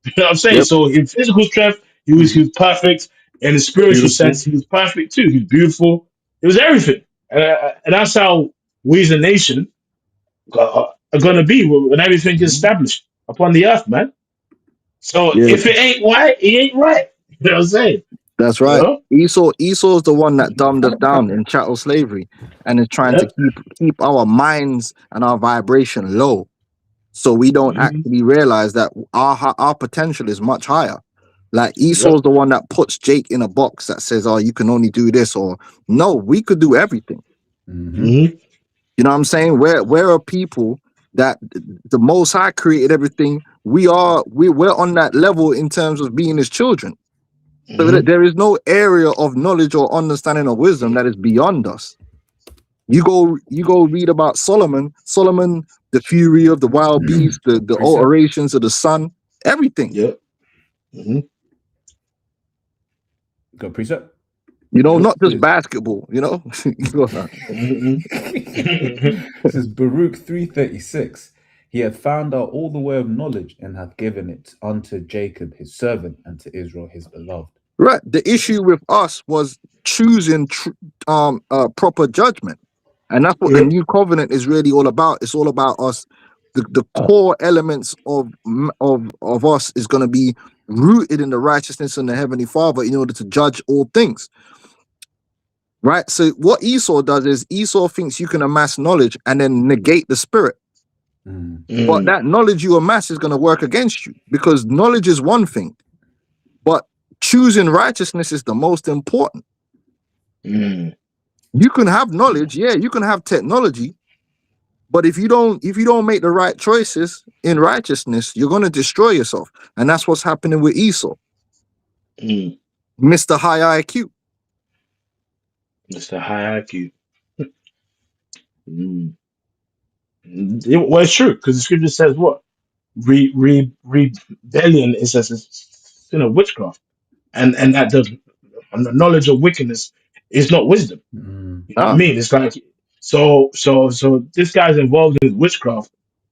You know what I'm saying? Yep. So in physical strength, he was perfect. In the spiritual Beautiful. sense, he was perfect too. He was beautiful. It was everything, and that's how we as a nation are going to be when everything is established upon the earth, man. So Yeah, if it ain't right, it ain't right. You know what I'm saying? that's You right. know? Esau's the one that dumbed us down in chattel slavery and is trying to Yep. keep our minds and our vibration low. So we don't Hmm. actually realize that our potential is much higher. Like Yep. Esau's the one that puts Jake in a box that says, "Oh, you can only do this," or "No, we could do everything." Hmm. You know what I'm saying? We're a people that the Most High created everything. We're on that level in terms of being His children. So Hmm. there is no area of knowledge or understanding of wisdom that is beyond us. You go read about Solomon, the fury of the wild beast, the Precept. alterations of the sun, everything. Yep. Hmm. Got precept. Yep. Not just basketball. Hmm. It says Baruch 3:36. He hath found out all the way of knowledge and hath given it unto Jacob his servant and to Israel his beloved. Right. The issue with us was choosing proper judgment. And that's what the Yep. new covenant is really all about. It's all about us the core elements of us is going to be rooted in the righteousness of the Heavenly Father in order to judge all things. Right? So what Esau does is Esau thinks you can amass knowledge and then negate the spirit. But that knowledge you amass is going to work against you, because knowledge is one thing, but choosing righteousness is the most important. You can have knowledge, yeah, you can have technology, but if you don't make the right choices in righteousness, you're going to destroy yourself. And that's what's happening with Esau. Mr. High IQ. Mr. High IQ. Well, it's true, because the scripture says what? Rebellion is a sin of witchcraft, and that the knowledge of wickedness is not wisdom. You know what I mean? It's like so this guy's involved in witchcraft.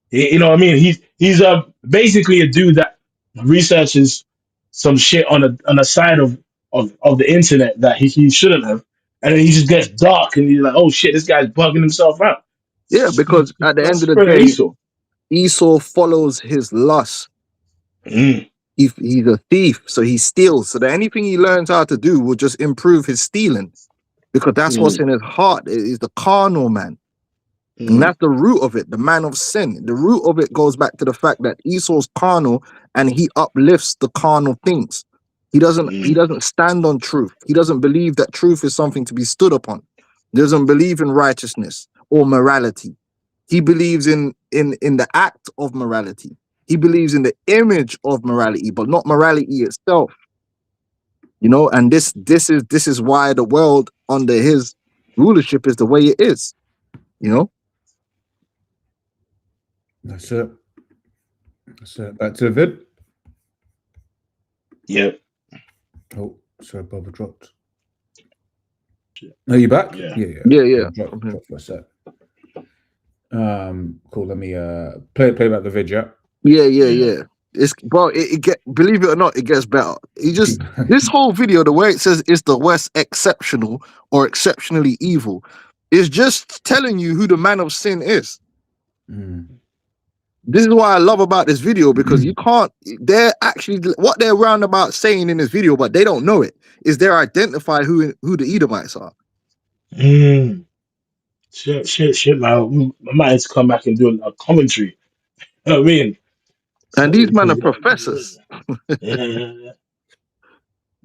You know what I mean? He's basically a dude that researches some shit on a side of the internet that he shouldn't have, and then he just gets dark, and you're like, oh shit, this guy's bugging himself out. Yeah, because at the end of the Spirit of day, Esau. Esau follows his lust. He's a thief, so he steals. So that anything he learns how to do will just improve his stealing, because that's what's in his heart. It is the carnal man. And that's the root of it, the man of sin. The root of it goes back to the fact that Esau's carnal, and he uplifts the carnal things. He doesn't stand on truth. He doesn't believe that truth is something to be stood upon. He doesn't believe in righteousness or morality. He believes in the act of morality. He believes in the image of morality, but not morality itself. You know, and this is why the world under his rulership is the way it is. You know? That's it. Back to the vid. Yep. Oh, sorry, Bubba dropped. Are you back? Yeah. Drop for a sec. Cool. Let me play back the vid. Yeah. It's bro. Believe it or not, it gets better. This whole video, the way it says "is the West exceptional or exceptionally evil," is just telling you who the man of sin is. This is what I love about this video, because you can't. They're actually what they're roundabout saying in this video, but they don't know it. Is they're identify who the Edomites are. Shit, man. I might have to come back and do a commentary. You know what I mean? And these men are professors.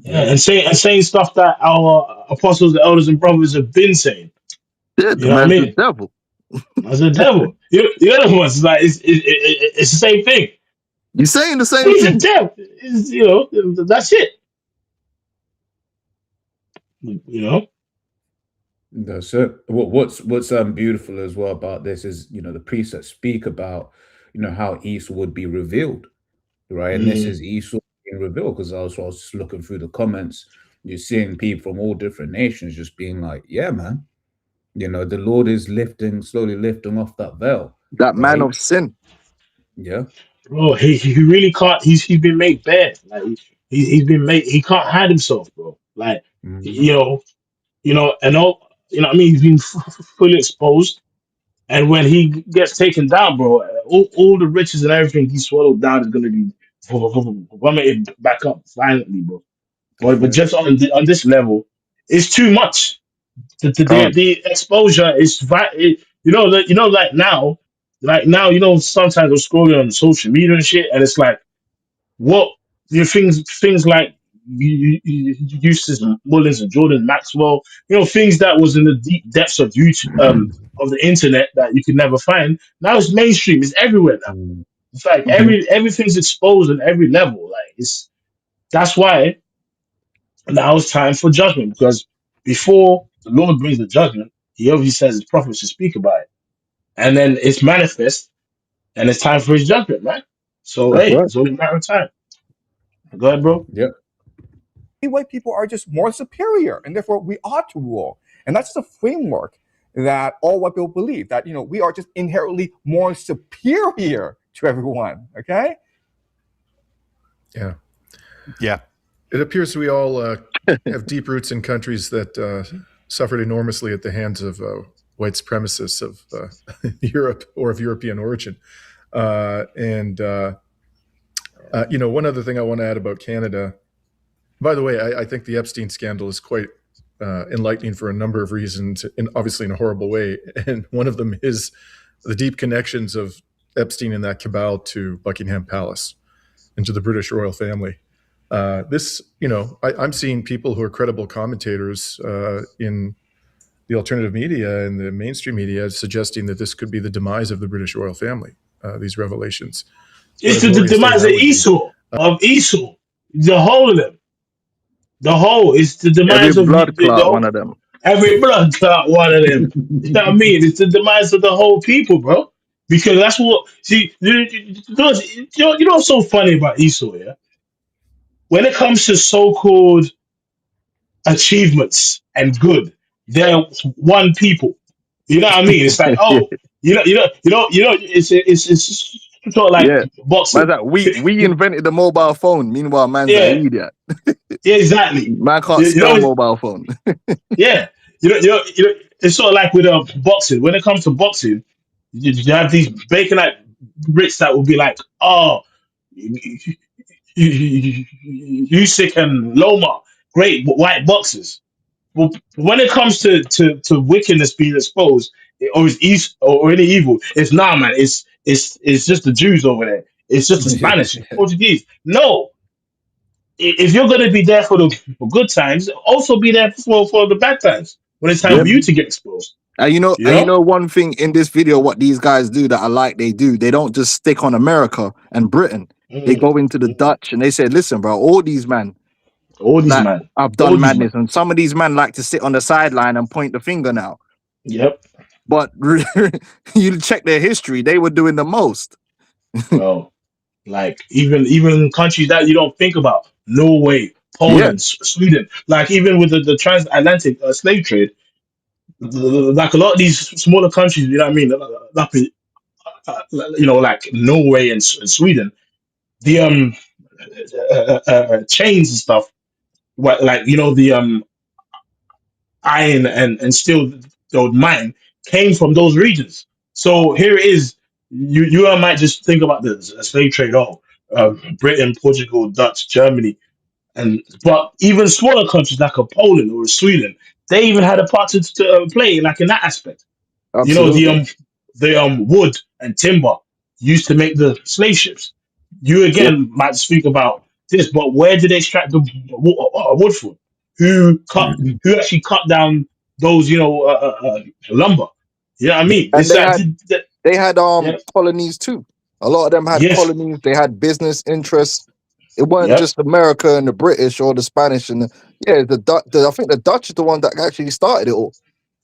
And saying stuff that our apostles, the elders, and brothers have been saying. Yeah, the man's the devil. As the devil. The other ones, like it's the same thing. You're saying the same He's thing. a devil. You know, that's it. You know. That's it. What's beautiful as well about this is, you know, the precepts speak about, you know, how Esau would be revealed, right? And this is Esau being revealed, because I was just looking through the comments. You're seeing people from all different nations just being like, yeah, man, you know, the Lord is slowly lifting off that veil. That man of sin. Yeah. Bro, he really can't. He's been made bad. Like he's been made. He can't hide himself, bro. Like you know, and all you know. What I mean, he's been fully exposed. And when he gets taken down, bro, all the riches and everything he swallowed down is gonna be vomited back up violently, bro. But just on this level, it's too much. The exposure is like now, you know, sometimes I'm scrolling on social media and shit, and it's like what things like Eustace Mullins and Jordan Maxwell, you know, things that was in the deep depths of YouTube, of the internet that you could never find. Now it's mainstream. It's everywhere now. It's like everything's exposed at every level. Like that's why now it's time for judgment, because before the Lord brings the judgment, he obviously says his prophets should speak about it, and then it's manifest, and it's time for his judgment, man. So That's right. it's only a matter of time. Go ahead, bro. Yep. White people are just more superior, and therefore we ought to rule. And that's the framework that all white people believe, that, you know, we are just inherently more superior to everyone. Okay. Yeah. It appears we all have deep roots in countries that suffered enormously at the hands of white supremacists of Europe or of European origin. One other thing I want to add about Canada. By the way, I think the Epstein scandal is quite enlightening for a number of reasons, and obviously in a horrible way. And one of them is the deep connections of Epstein and that cabal to Buckingham Palace and to the British royal family. I'm seeing people who are credible commentators in the alternative media and the mainstream media suggesting that this could be the demise of the British royal family. These revelations. It's the demise of Esau. The whole of them. The whole. It's the Every demise of blood the clot, one whole. of them. Every blood clot, one of them. You know what I mean? It's the demise of the whole people, bro. Because that's what. See, you know what's so funny about Esau, yeah? When it comes to so-called achievements and good, they're one people. You know what I mean? It's like, oh, it's sort of like Yeah. boxing. Man, that we invented the mobile phone. Meanwhile, man's an Yeah, idiot. yeah, exactly. Man can't You spell know, mobile phone. yeah, it's sort of like with boxing. When it comes to boxing, you have these Baconite Brits that will be like, oh, Usyk and Loma, great white boxers. Well, when it comes to wickedness being exposed, or is east or any evil, it's nah, man. It's just the Jews over there. It's just the Spanish, Portuguese. No, if you're gonna be there for good times, also be there for the bad times when it's time Yep. for you to get exposed. And You know? one thing in this video, what these guys do that I like, they don't just stick on America and Britain. They Mm, go into the mm. Dutch and they say, listen, bro, all these men All these that man, have all done these man. madness, and some of these men like to sit on the sideline and point the finger now. Yep. But you check their history, they were doing the most. Bro, like even countries that you don't think about, Norway, Yeah. Poland, Sweden, like even with the transatlantic slave trade, like a lot of these smaller countries, you know what I mean, like Norway and Sweden, the chains and stuff, what like the iron and steel the mine came from those regions. So here it is. You might just think about the slave trade. Oh, Britain, Portugal, Dutch, Germany, but even smaller countries like a Poland or a Sweden, they even had a part to play, like in that aspect. You know Absolutely. the wood and timber used to make the slave ships. You Yep. again might speak about this, but where did they extract the wood from? Who actually cut down those lumber? You know what I mean? And It's like they had yeah, colonies too. A lot of them had yes, colonies. They had business interests. It wasn't yep, just America and the British or the Spanish and I think the Dutch is the one that actually started it all.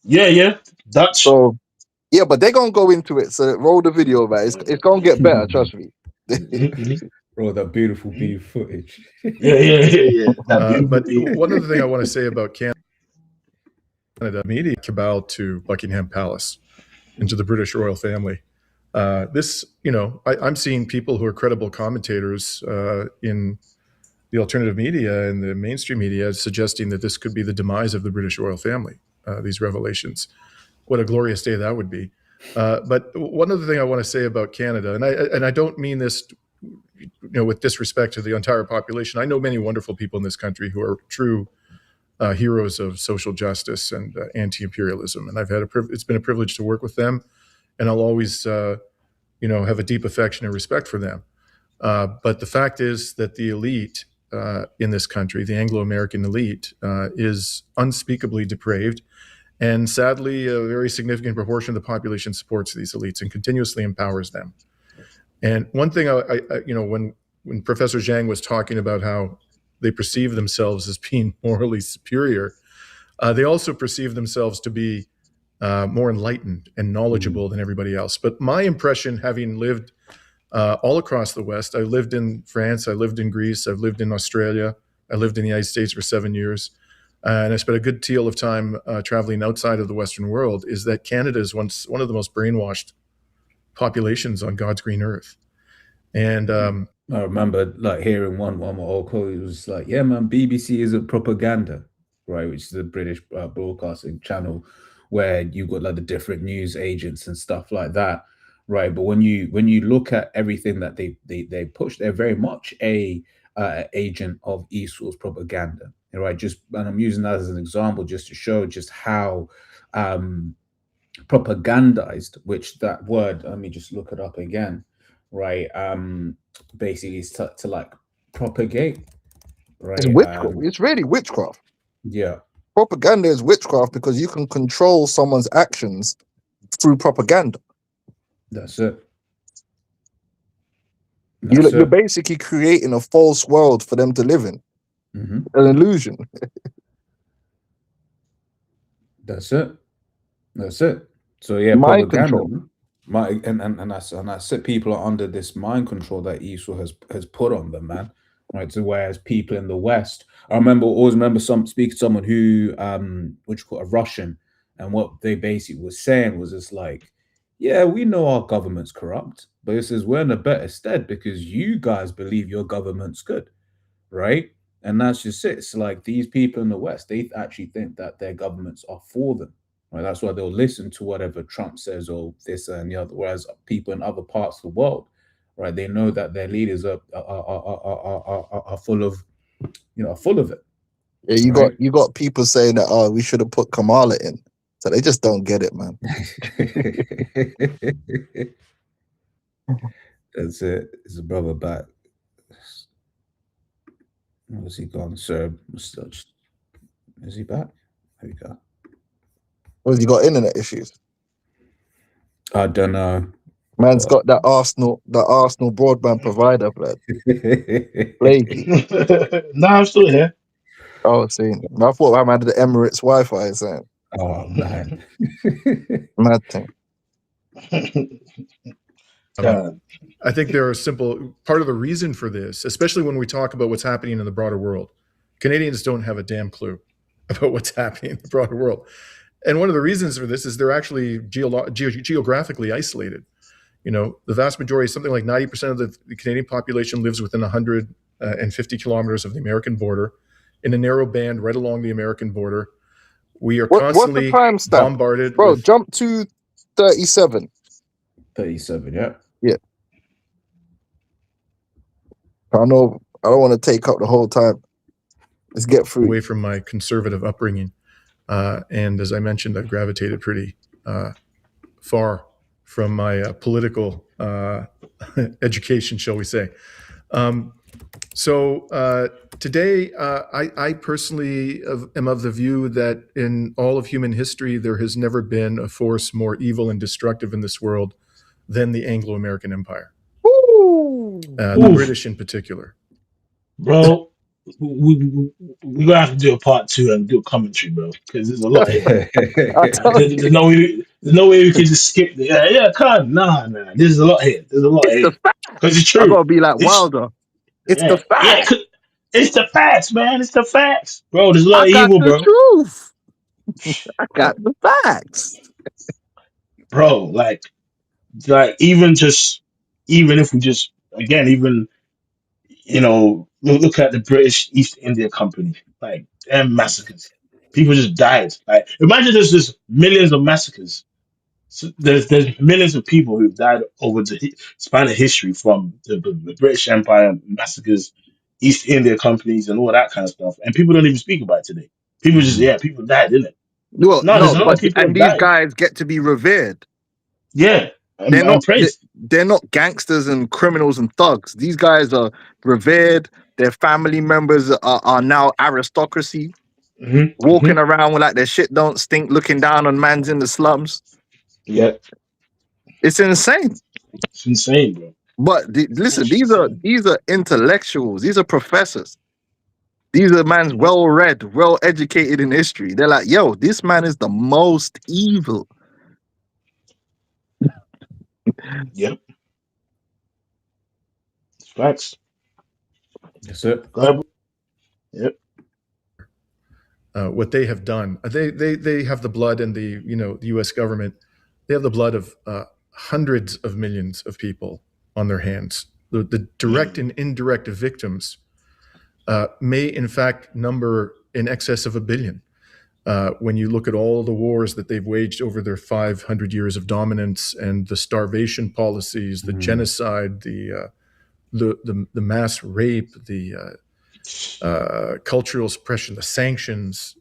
yeah, Dutch. So yeah, but they're gonna go into it. So roll the video, man. It's gonna get better, trust me. Bro, that beautiful beef footage. Yeah. That beautiful But beat. one other thing I want to say about Canada media cabal to Buckingham Palace and to the British royal family. I'm seeing people who are credible commentators in the alternative media and the mainstream media suggesting that this could be the demise of the British royal family. These revelations. What a glorious day that would be. But one other thing I want to say about Canada, and I don't mean this with disrespect to the entire population. I know many wonderful people in this country who are true heroes of social justice and anti-imperialism, and it's been a privilege to work with them, and I'll always have a deep affection and respect for them. But the fact is that the elite in this country, the Anglo-American elite, is unspeakably depraved, and sadly, a very significant proportion of the population supports these elites and continuously empowers them. And one thing, when Professor Zhang was talking about how they perceive themselves as being morally superior, they also perceive themselves to be more enlightened and knowledgeable than everybody else. But my impression, having lived all across the West, I lived in France, I lived in Greece, I've lived in Australia, I lived in the United States for 7 years, and I spent a good deal of time traveling outside of the Western world, is that Canada is one of the most brainwashed populations on God's green earth. And I remember like hearing one of my old colleagues was like, yeah, man, BBC isn't propaganda, right? Which is the British broadcasting channel where you've got like the different news agents and stuff like that. right? But when you look at everything that they push, they're very much a agent of Esau's propaganda, right? And I'm using that as an example just to show just how propagandized, which that word, let me just look it up again, right? Basically is to like propagate, It's right? witchcraft. It's really witchcraft. Yeah, Propaganda is witchcraft because you can control someone's actions through propaganda. that's it. You're basically creating a false world for them to live in, an illusion. That's it. That's it. So yeah, Mind propaganda. control. And I said people are under this mind control that Esau has put on them, man. Right. So whereas people in the West, always remember speaking to someone who which you call a Russian, and what they basically was saying was just like, yeah, we know our government's corrupt, but it says we're in a better stead because you guys believe your government's good, right? And that's just it. It's like these people in the West, they actually think that their governments are for them. Right? That's why they'll listen to whatever Trump says or this and the other. Whereas people in other parts of the world, right, they know that their leaders are full of, full of it. Yeah, right? you got people saying that we should have put Kamala in. So they just don't get it, man. That's it. It's a brother back. Where's he gone, sir? Is he back? There we go. Well, you got internet issues. I don't know. Man's got that Arsenal broadband provider, blood. Flaky. Nah, I'm still here. Oh, see. I thought I had the Emirates Wi-Fi. Saying, oh man, mad thing. I think there are simple part of the reason for this, especially when we talk about what's happening in the broader world. Canadians don't have a damn clue about what's happening in the broader world. And one of the reasons for this is they're actually geographically isolated. You know, the vast majority, something like 90% of the Canadian population lives within 150 kilometers of the American border, in a narrow band right along the American border. We are constantly bombarded. Bro, jump to 37. 37, yeah. Yeah. I know I don't want to take up the whole time. Let's get through. Away from my conservative upbringing. And as I mentioned, I've gravitated pretty far from my political education, shall we say. So today, I personally am of the view that in all of human history, there has never been a force more evil and destructive in this world than the Anglo-American Empire. The British in particular. Bro, we're going to have to do a part 2 and do a commentary, bro, because there's a lot here. There's no way we can just skip it. Yeah, can't. Nah. There's a lot here. Because it's true. I gotta be like Wilder. It's the facts. Yeah, it's the facts, man. It's the facts. Bro, there's a lot of evil, bro. Truth. I got the facts. Bro, like even if we just, again, even, look at the British East India Company, like, them massacres. People just died. Like, imagine there's just millions of massacres. So there's millions of people who've died over the span of history from the British Empire massacres, East India companies, and all that kind of stuff. And people don't even speak about it today. People people died, didn't it? Well, there's a lot of people and these guys get to be revered. Yeah, they're praised. They're not gangsters and criminals and thugs. These guys are revered. Their family members are now aristocracy, walking around with like their shit don't stink, looking down on mans in the slums. Yeah, it's insane. It's insane, bro. But listen, these are intellectuals. These are professors. These are mans well read, well educated in history. They're like, yo, this man is the most evil. Yep. Facts. That's it. Yep. What they have done, they have the blood, and the U.S. government, they have the blood of hundreds of millions of people on their hands. The direct and indirect victims may in fact number in excess of 1 billion. when you look at all the wars that they've waged over their 500 years of dominance and the starvation policies, the genocide, the mass rape, the cultural suppression, the sanctions,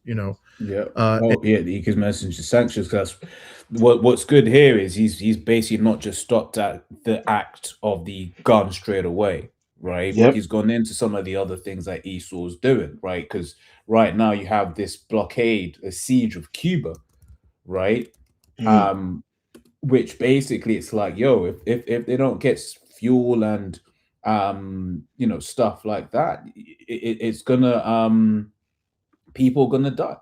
Yeah. The Eco's message is sanctions. Because what's good here is he's basically not just stopped at the act of the gun straight away, right? Yep. He's gone into some of the other things that Esau's doing, right? Because right now you have this blockade, a siege of Cuba, right? Which basically it's like, yo, if they don't get fuel and stuff like that, it's gonna people gonna die.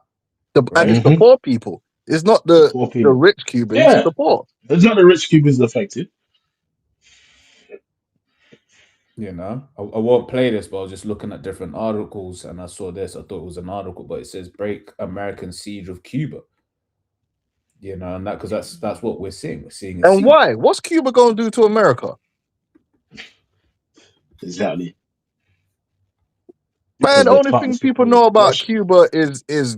And it's the poor people. It's not the rich Cubans. Yeah. It's the poor. It's not the rich Cubans affected. I won't play this, but I was just looking at different articles and I saw this. I thought it was an article, but it says break American siege of Cuba. And that because that's what we're seeing. We're seeing. And why? What's Cuba going to do to America? Exactly. Man, the only thing people know about Cuba is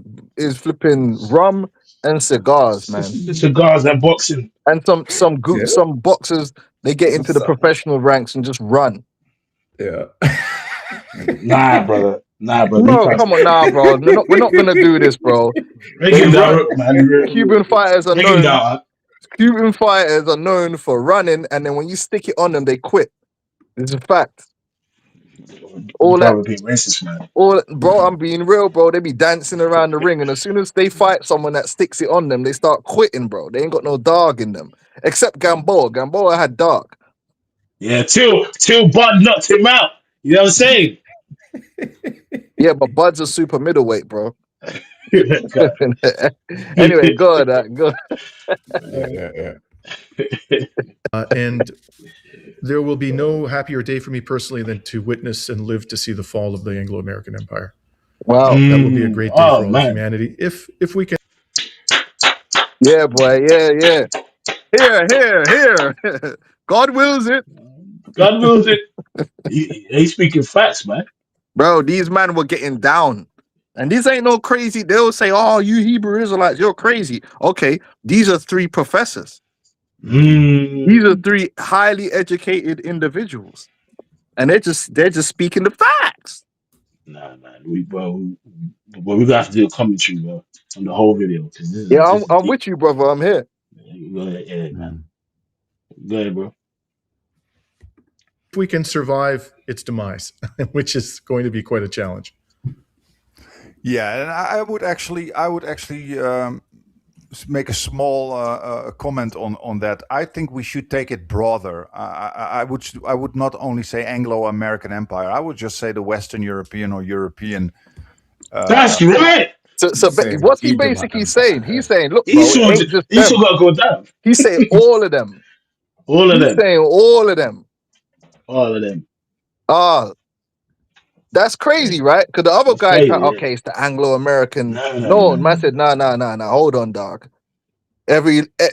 flipping rum and cigars, man. Cigars and boxing. And some boxers, they get into the professional ranks and just run. Yeah. Nah, brother. No, come on, nah, bro. We're not gonna do this, bro. Cuban fighters are known for running, and then when you stick it on them, they quit. It's a fact. Being racist, man. Bro, I'm being real, bro. They be dancing around the ring, and as soon as they fight someone that sticks it on them, they start quitting, bro. They ain't got no dog in them, except Gamboa. Gamboa had dog. Yeah, till Bud knocked him out. You know what I'm saying? Yeah, but Bud's a super middleweight, bro. Anyway, go. And there will be no happier day for me personally than to witness and live to see the fall of the Anglo-American Empire. Wow, that will be a great day for all of humanity. If we can. Yeah, boy. Yeah. Here. God wills it. God wills it. He's speaking facts, man. Bro, these men were getting down. And these ain't no crazy. They'll say, oh, you Hebrew Israelites, you're crazy. Okay, these are 3 professors. These are 3 highly educated individuals. And they're just speaking the facts. Nah, man. We're going to have to do a commentary, bro, on the whole video. I'm with you, brother. I'm here. Yeah, man. Go ahead, bro. If we can survive its demise, which is going to be quite a challenge. Yeah, and I would actually make a small comment on that. I think we should take it broader. I would not only say Anglo-American Empire. I would just say the Western European or European. That's right. So what's he basically saying? He's saying, look, bro, Esau got to go down. He's saying all of them. He's saying all of them. All of them. That's crazy, right? Because the other guy, it's the Anglo-American. No, man said, nah. Hold on, dog.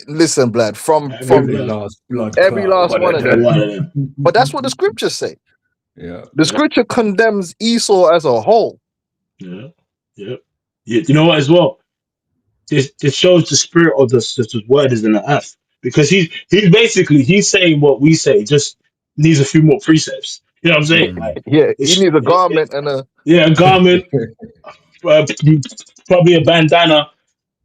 Listen, blood. From every last one of them. But that's what the scriptures say. Yeah. The scripture condemns Esau as a whole. Yeah. You know what? As well, this shows the spirit of the word is in the earth, because he's saying what we say, just needs a few more precepts. You know what I'm saying? He needs a garment and a garment, probably a bandana,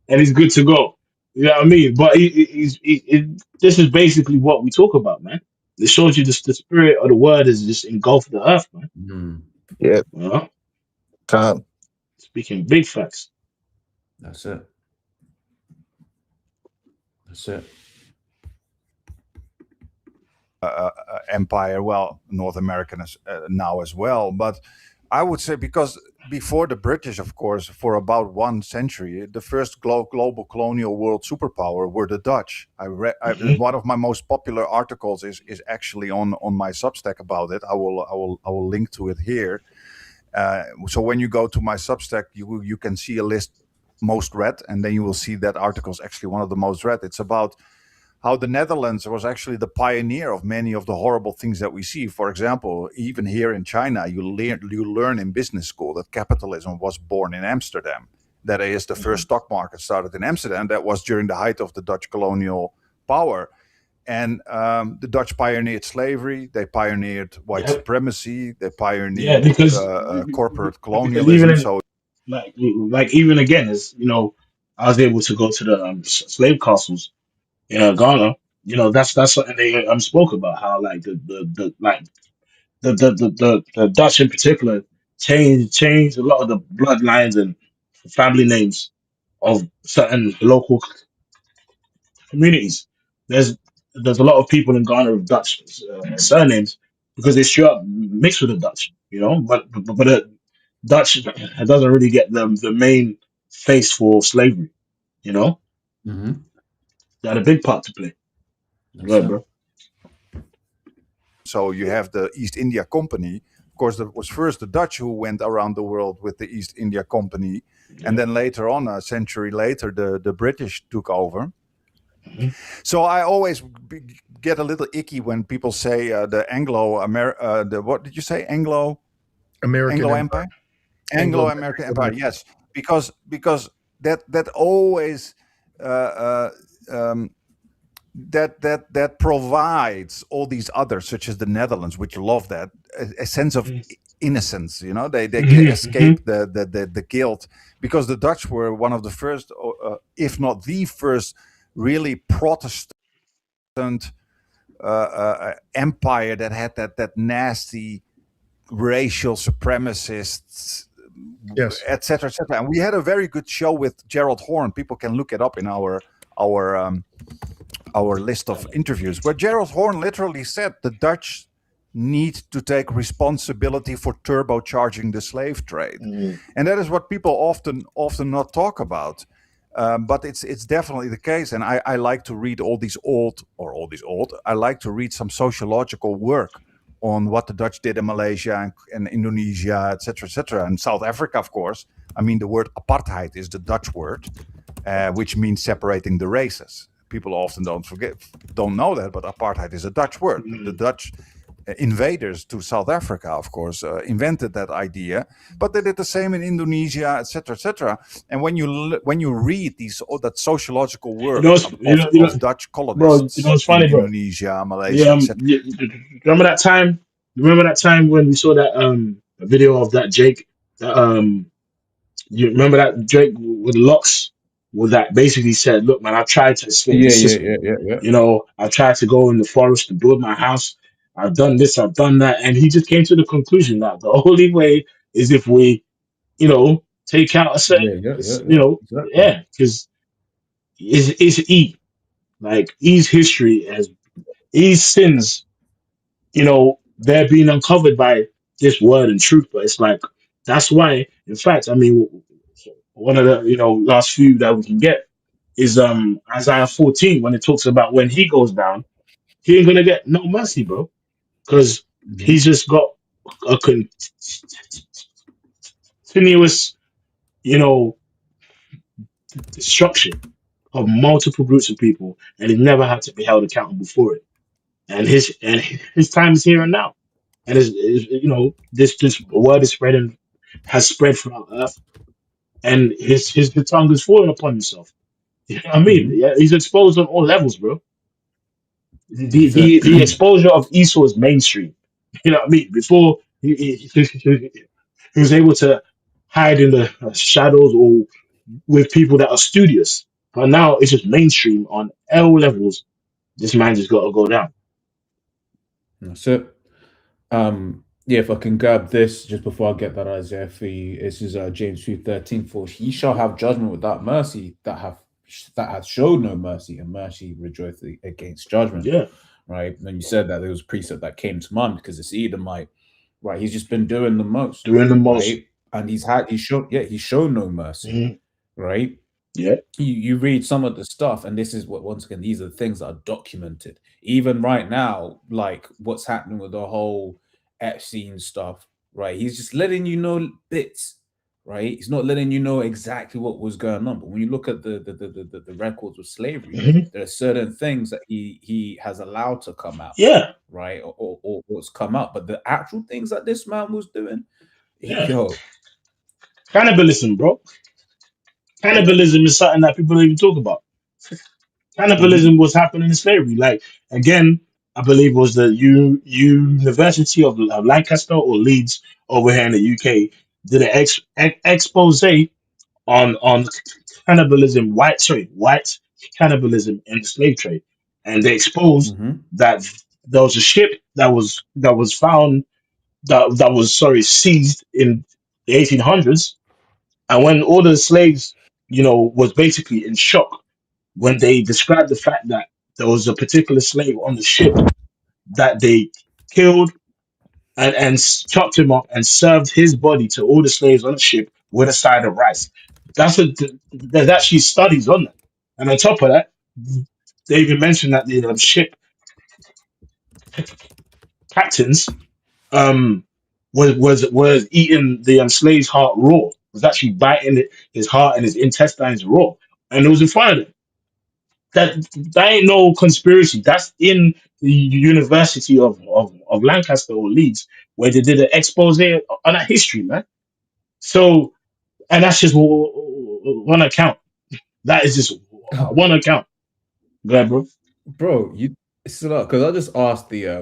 and he's good to go. You know what I mean? But this is basically what we talk about, man. It shows you the spirit of the word is just engulfed the earth, man. Yeah. Speaking big facts. That's it. Empire, well, North American now as well, but I would say, because before the British, of course, for about 1 century, the first global colonial world superpower were the Dutch. One of my most popular articles is actually on my Substack about it. I will link to it here. So when you go to my Substack, you can see a list most read, and then you will see that article is actually one of the most read. It's about how the Netherlands was actually the pioneer of many of the horrible things that we see. For example, even here in China, you learn in business school that capitalism was born in Amsterdam. That is, the first stock market started in Amsterdam. That was during the height of the Dutch colonial power. And the Dutch pioneered slavery. They pioneered white supremacy. They pioneered corporate colonialism. Even so, like even again, as you know, I was able to go to the slave castles in Ghana. You know, that's something they spoke about, how like the Dutch in particular changed a lot of the bloodlines and family names of certain local communities. There's a lot of people in Ghana with Dutch surnames because they straight up mixed with the Dutch, you know. But Dutch doesn't really get the main face for slavery, you know. Mm-hmm. They had a big part to play. Right, bro. So you have the East India Company. Of course, it was first the Dutch who went around the world with the East India Company, and then later on, a century later, the British took over. Mm-hmm. So I always get a little icky when people say the what did you say? American Empire? Anglo-American Empire, yes, because that always that provides all these others, such as the Netherlands, which love that a sense of innocence. You know, they escape the guilt, because the Dutch were one of the first, if not the first, really Protestant empire that had that nasty racial supremacists, yes, etc., etc. And we had a very good show with Gerald Horne. People can look it up in our list of interviews, where Gerald Horne literally said the Dutch need to take responsibility for turbocharging the slave trade, and that is what people often not talk about. But it's definitely the case, and I like to read all these old. I like to read some sociological work on what the Dutch did in Malaysia and Indonesia, etc., and South Africa, of course. I mean, the word apartheid is the Dutch word, which means separating the races. People often don't know that, but apartheid is a Dutch word. The Dutch invaders to South Africa, of course, invented that idea, but they did the same in Indonesia, etc., etc. And when you read that sociological work of Dutch colonists, bro, it's funny, in bro. Indonesia, Malaysia, etc. Remember that time? Remember that time when we saw that video of that Jake? You remember that Drake with locks? With that basically said, "Look, man, I've tried to escape the system. Yeah. You know, I've tried to go in the forest to build my house. I've done this, I've done that," and he just came to the conclusion that the only way is if we, you know, take out a certain, you know, Exactly. because it's E. Like E's history as E's sins, you know, they're being uncovered by this word and truth. But it's like that's why, in fact, I mean, one of the last few that we can get is Isaiah 14 when it talks about when he goes down, he ain't gonna get no mercy, bro, because he's just got a continuous, you know, destruction of multiple groups of people, and he never had to be held accountable for it. And his time is here and now, and this word is spreading, has spread throughout earth, and his tongue is falling upon himself. You know what I mean? Yeah, he's exposed on all levels, bro. The exposure of Esau is mainstream. You know what I mean? Before he was able to hide in the shadows or with people that are studious, but now it's just mainstream on all levels. This man just got to go down. That's it. Yeah, if I can grab this just before I get that Isaiah for you, this is James 2:13. For he shall have judgment without mercy that hath showed no mercy, and mercy rejoiceth against judgment. Yeah. Right. And you said that there was a precept that came to mind because it's Edomite, right? He's just been doing the most. Right? And he's shown no mercy. Right? Yeah. You read some of the stuff, and this is what, once again, these are the things that are documented. Even right now, like what's happening with the whole Epstein stuff, right? He's just letting you know bits, right? He's not letting you know exactly what was going on. But when you look at the records of slavery, there are certain things that he has allowed to come out, right, or what's come out. But the actual things that this man was doing, yo, cannibalism, bro. cannibalism is something that people don't even talk about. Cannibalism was happening in slavery. Like again, I believe it was the University of Lancaster or Leeds over here in the UK did an expose on cannibalism, white cannibalism in the slave trade, and they exposed Mm-hmm. that there was a ship that was found that was seized in the 1800s, and when all the slaves, was basically in shock when they described the fact that there was a particular slave on the ship that they killed and chopped him up and served his body to all the slaves on the ship with a side of rice. There's actually studies on that, and on top of that, they even mentioned that the ship captains um was eating the slave's heart raw. Was actually biting his heart and his intestines raw, and it was in front of them. That ain't no conspiracy. That's in the University of Lancaster or Leeds, where they did an expose on that history, man. So, and that's just one account. That is just one account. Go ahead, bro. Bro, it's a lot because I just asked the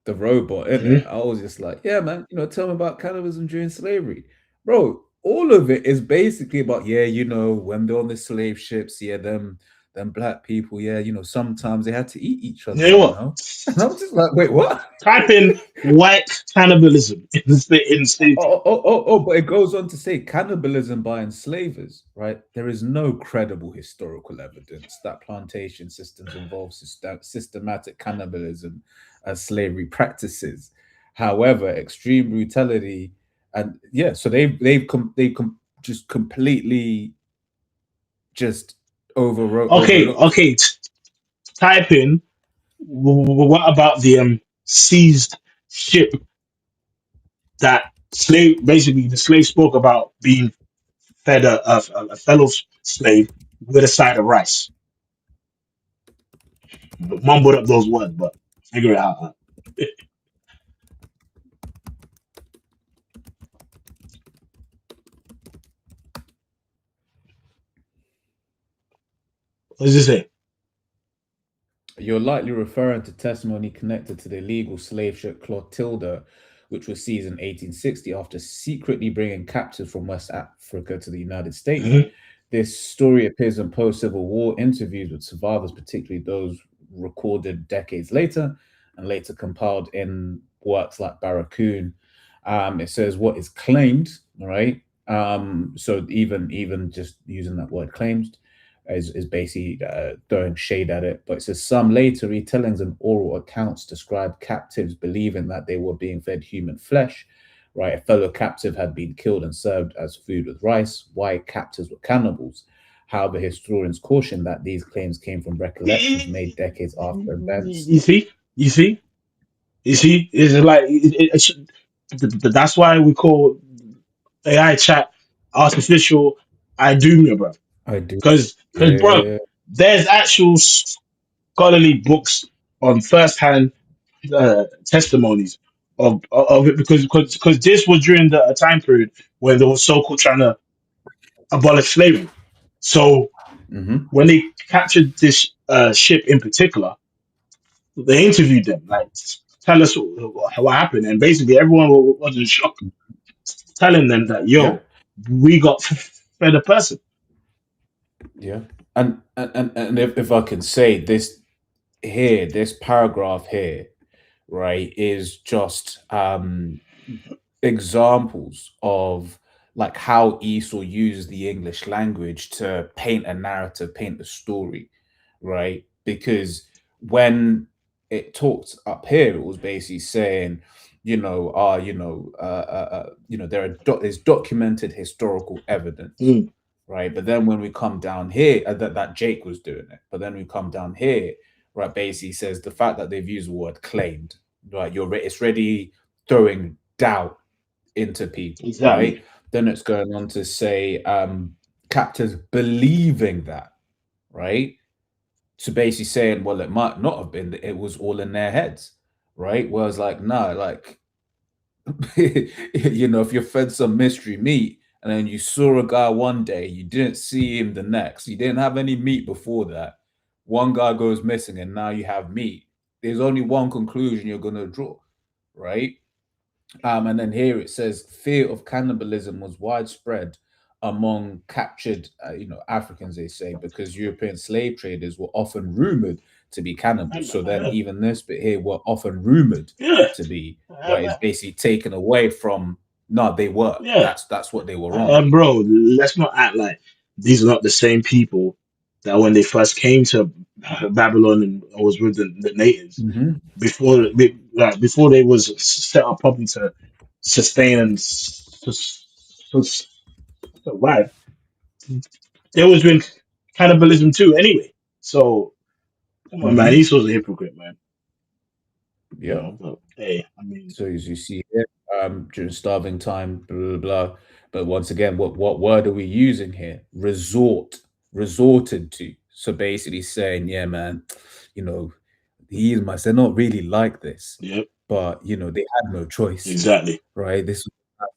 robot in it. Mhm. I was just like, yeah, man, tell me about cannibalism during slavery. Bro, all of it is basically about, yeah, when they're on the slave ships, yeah, them black people, yeah, sometimes they had to eat each other, You know what? And I was just like, wait, what? Type in white cannibalism in slave trade. But it goes on to say cannibalism by enslavers, right? There is no credible historical evidence that plantation systems involve systematic cannibalism as slavery practices. However, extreme brutality and yeah, so just completely just Okay, overlooked. okay. Type in what about the seized ship that basically the slave spoke about being fed a fellow slave with a side of rice. Mumbled up those words, but figure it out. What does it say? You're likely referring to testimony connected to the illegal slave ship Clotilda, which was seized in 1860 after secretly bringing captives from West Africa to the United States. Mhm. This story appears in post Civil War interviews with survivors, particularly those recorded decades later and later compiled in works like Barracoon. It says what is claimed, right? So even just using that word claimed is basically throwing shade at it. But it says some later retellings and oral accounts describe captives believing that they were being fed human flesh. Right, a fellow captive had been killed and served as food with rice. White captives were cannibals. However, historians caution that these claims came from recollections made decades after events. You see, you see, you see. It's like that's why we call AI chat artificial idumia, bro. I do. Because, bro, Yeah. there's actual scholarly books on first-hand testimonies of it because this was during the time period when they were so-called trying to abolish slavery. So Mm-hmm. when they captured this ship in particular, they interviewed them, like, tell us what happened, and basically everyone was in shock, telling them that, Yeah. yo, we got fed a person. Yeah. And if I can say this here, this paragraph here, right, is just examples of like how Esau uses the English language to paint a narrative, paint a story, right? Because when it talked up here, it was basically saying, there's documented historical evidence, Mm, right? But then when we come down here, that Jake was doing it. But then we come down here, right? Basically says the fact that they've used the word claimed, right? It's already throwing doubt into people, exactly. right? Then it's going on to say captors believing that, right? So basically saying, well, it might not have been, it was all in their heads, right? Whereas like, no, like, if you're fed some mystery meat and then you saw a guy one day, you didn't see him the next, you didn't have any meat before that, one guy goes missing, and now you have meat. There's only one conclusion you're going to draw, right? And then here it says fear of cannibalism was widespread among captured, Africans, they say, because European slave traders were often rumored to be cannibals. So then even this bit here were often rumored to be, right? It's basically taken away from, no, they were. Yeah. That's what they were on. Bro, let's not act like these are not the same people that when they first came to Babylon and was with the natives before they was set up properly to sustain and survive. There was doing cannibalism too, anyway. So come on, man, Esau's a hypocrite, man. Yeah. You know, but hey, I mean, so as you see here, during starving time, blah, blah, blah. But once again, what word are we using here? Resorted to. So basically saying, yeah, man, the Edomites, they're not really like this. Yep. But they had no choice. Exactly. Right? This is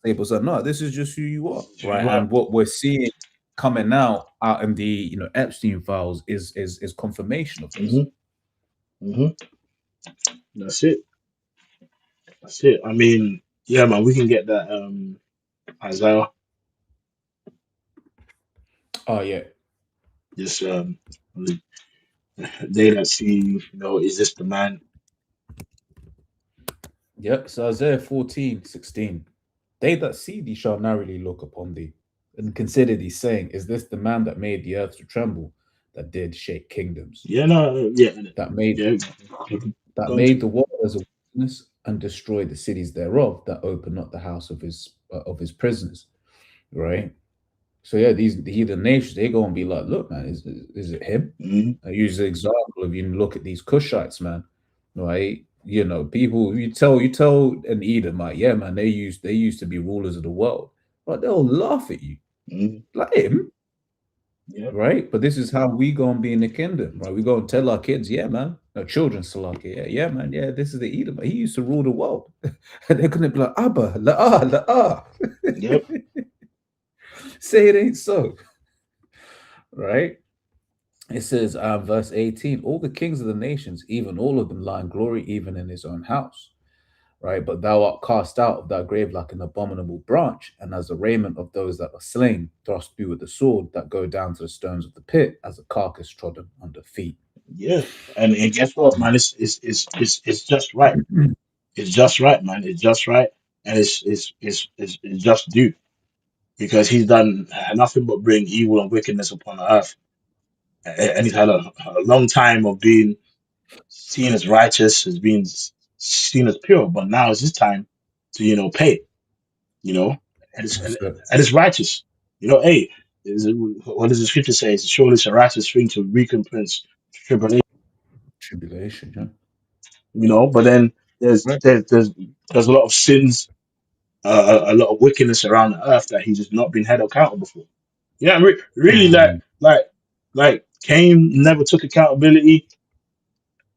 no, this is just who you are. Right. And what we're seeing coming out in the Epstein files is confirmation of this. That's it. That's it. I mean, yeah, man, we can get that Isaiah. Oh yeah. Just they that see, is this the man? Yep. So Isaiah 14:16. They that see thee shall narrowly look upon thee, and consider thee, saying, is this the man that made the earth to tremble, that did shake kingdoms? Yeah, no, yeah. That made the world as a wilderness, and destroyed the cities thereof, that opened not the house of his prisoners. Right? So yeah, the heathen nations, they go and be like, look, man, is it him? I use the example of, look at these Cushites, man, right? People, you tell an Edomite, yeah, man, they used to be rulers of the world, but they'll laugh at you, like him, right? But this is how we go and be in the kingdom, right? We go and tell our kids, yeah, man, our children, Salaki, yeah, man, yeah, this is the Edomite. He used to rule the world, and they're gonna be like, Abba, la'ah. Yep. Say it ain't so. Right? It says, verse 18, all the kings of the nations, even all of them, lie in glory, even in his own house. Right? But thou art cast out of thy grave like an abominable branch, and as the raiment of those that are slain, thrust through with the sword, that go down to the stones of the pit, as a carcass trodden under feet. Yeah. And guess what, man? It's just right. It's just right, man. It's just right. And it's just due. Because he's done nothing but bring evil and wickedness upon the earth. And he's had a long time of being seen as righteous, as being seen as pure. But now it's his time to, pay. And it's righteous. Hey, what does the scripture say? It's surely it's a righteous thing to recompense tribulation. Yeah. But then there's a lot of sins, a lot of wickedness around the earth that he's just not been held accountable for. Yeah, really, like Cain never took accountability.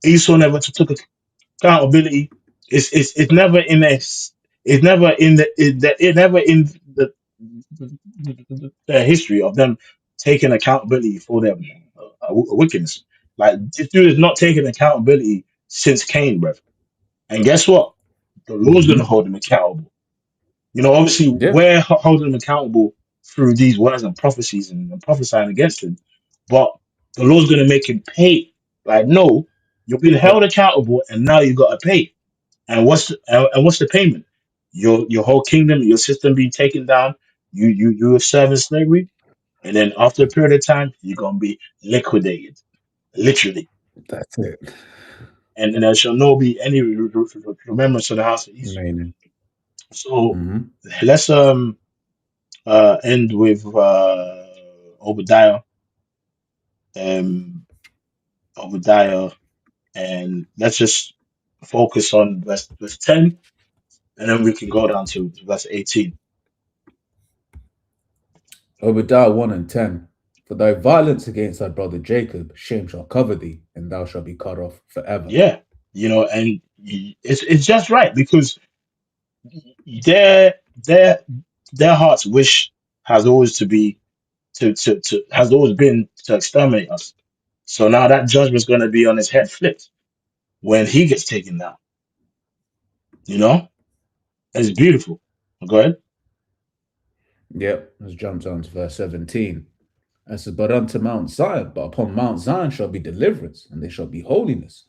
Esau never took accountability. It's never in this. It's never in the history of them taking accountability for their wickedness. Like this dude is not taking accountability since Cain, bro. And guess what? The Lord's going to hold him accountable. Obviously, we're holding him accountable through these words and prophecies and prophesying against him. But the Lord's going to make him pay. Like, no, you're being held accountable, and now you got to pay. And what's the payment? Your whole kingdom, your system being taken down. You were serving slavery, and then after a period of time, you're gonna be liquidated, literally. That's it. And there shall no be any remembrance of the house of Esau. So let's end with Obadiah. Obadiah, and let's just focus on verse 10, and then we can go down to verse 18. Obadiah 1 and 10. For thy violence against thy brother Jacob, shame shall cover thee, and thou shalt be cut off forever. Yeah, and it's just right, because their hearts wish has always has always been to exterminate us. So now that judgment's going to be on his head flipped when he gets taken down. You know, it's beautiful. Go ahead. Yep, let's jump down to verse 17. It says, but unto Mount Zion, but upon Mount Zion shall be deliverance, and there shall be holiness.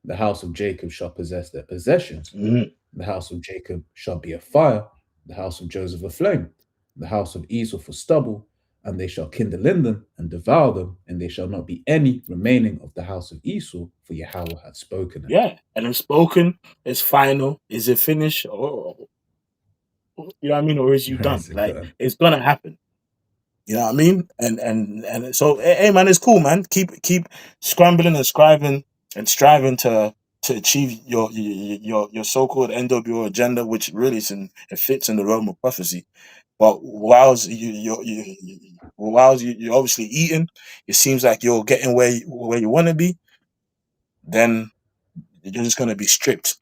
The house of Jacob shall possess their possessions. Mhm. The house of Jacob shall be a fire, the house of Joseph a flame, the house of Esau for stubble, and they shall kindle in them and devour them, and there shall not be any remaining of the house of Esau, for Yahweh hath spoken it. Yeah, and it's spoken. It's final. Is it finished? Or you know what I mean? Or is you done? Is it Like done? it's gonna happen. You know what I mean? And so, hey man, it's cool, man. Keep scrambling and scribing and striving to achieve your so-called NWO agenda, which really it fits in the realm of prophecy. But whilst you're obviously eating, it seems like you're getting where you want to be. Then you're just gonna be stripped.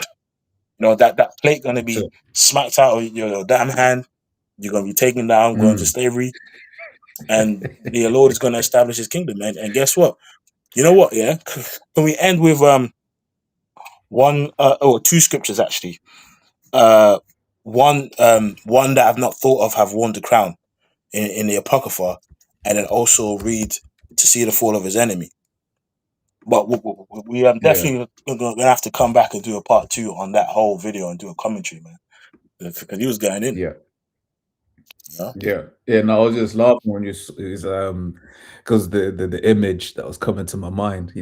You know that plate gonna be So, smacked out of your damn hand. You're gonna be taken down, going to slavery, and the Lord is gonna establish His kingdom. And guess what? You know what? Yeah, can we end with one or two scriptures actually? One that I've not thought of have worn the crown in the Apocrypha, and then also read to see the fall of his enemy. But we are yeah. definitely gonna have to come back and do a part 2 on that whole video and do a commentary, man, because he was going in. Yeah. You know? Yeah. No, I was just laughing when you because the image that was coming to my mind,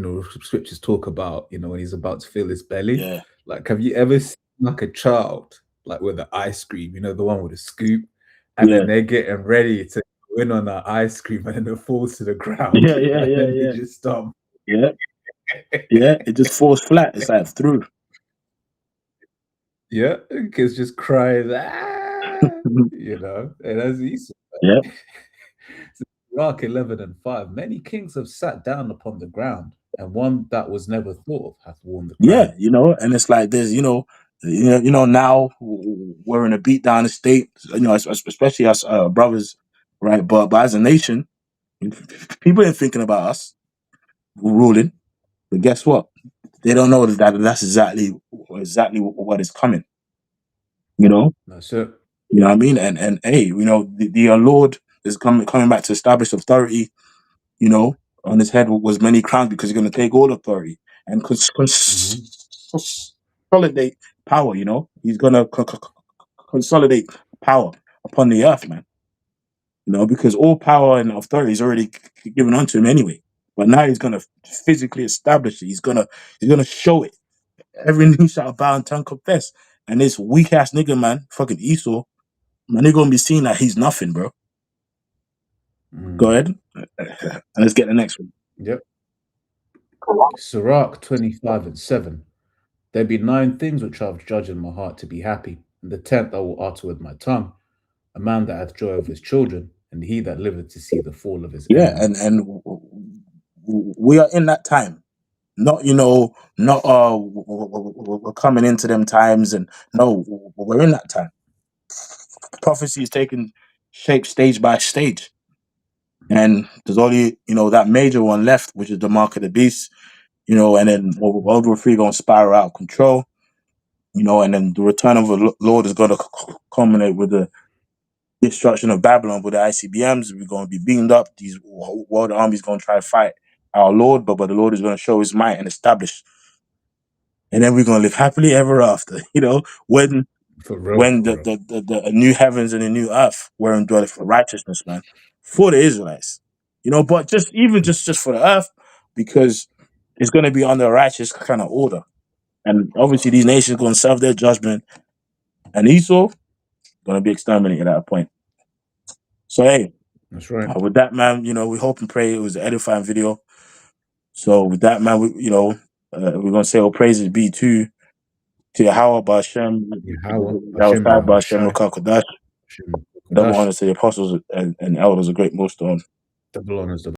scriptures talk about, when he's about to fill his belly. Yeah. Like, have you ever seen like a child, like with the ice cream, the one with a scoop, and Yeah. then they're getting ready to go in on that ice cream and then it falls to the ground. Yeah. And then they just stop. Yeah. It just falls flat. It's like through. Yeah, kids just cries, and that's Esau. Yeah. Mark 11:5. Many kings have sat down upon the ground, and one that was never thought of hath worn the crown. Yeah, and it's like there's, now we're in a beat down state, especially us brothers, right? But as a nation, people ain't thinking about us ruling. But guess what? They don't know that's exactly what is coming. That's it. You know what I mean? And hey, the Lord is coming back to establish authority. On his head was many crowns because he's going to take all authority and consolidate power. He's going to consolidate power upon the earth, man. Because all power and authority is already given unto him anyway. But now he's going to physically establish it. He's going to show it. Every knee shall bow and tongue confess. And this weak ass nigga, man, fucking Esau, man, they're going to be seeing that he's nothing, bro. Go ahead. And let's get the next one. Yep. Sirach 25:7. There be 9 things which I have judged in my heart to be happy, and the 10th I will utter with my tongue. A man that hath joy of his children, and he that liveth to see the fall of his Yeah, enemy. and we are in that time. Not we're coming into them times, and no, we're in that time. Prophecy is taking shape stage by stage, and there's only that major one left, which is the mark of the beast. And then World War III going to spiral out of control. And then the return of the Lord is going to culminate with the destruction of Babylon with the ICBMs. We're going to be beamed up. These world armies going to try to fight our Lord, but the Lord is going to show his might and establish. And then we're going to live happily ever after, when For real, when for the new heavens and the new earth were indwelt for righteousness, man, for the Israelites. But just for the earth, because it's going to be under a righteous kind of order. And obviously these nations going to serve their judgment. And Esau going to be exterminated at a point. So, hey, That's right. with that, man, we hope and pray it was an edifying video. So with that, man, we're going to say all praises be to Yahweh Ba'Shem, Yahweh Ba'Shem, Rukah Kodash. Double honors to the apostles and elders, a great millstone. Double honors.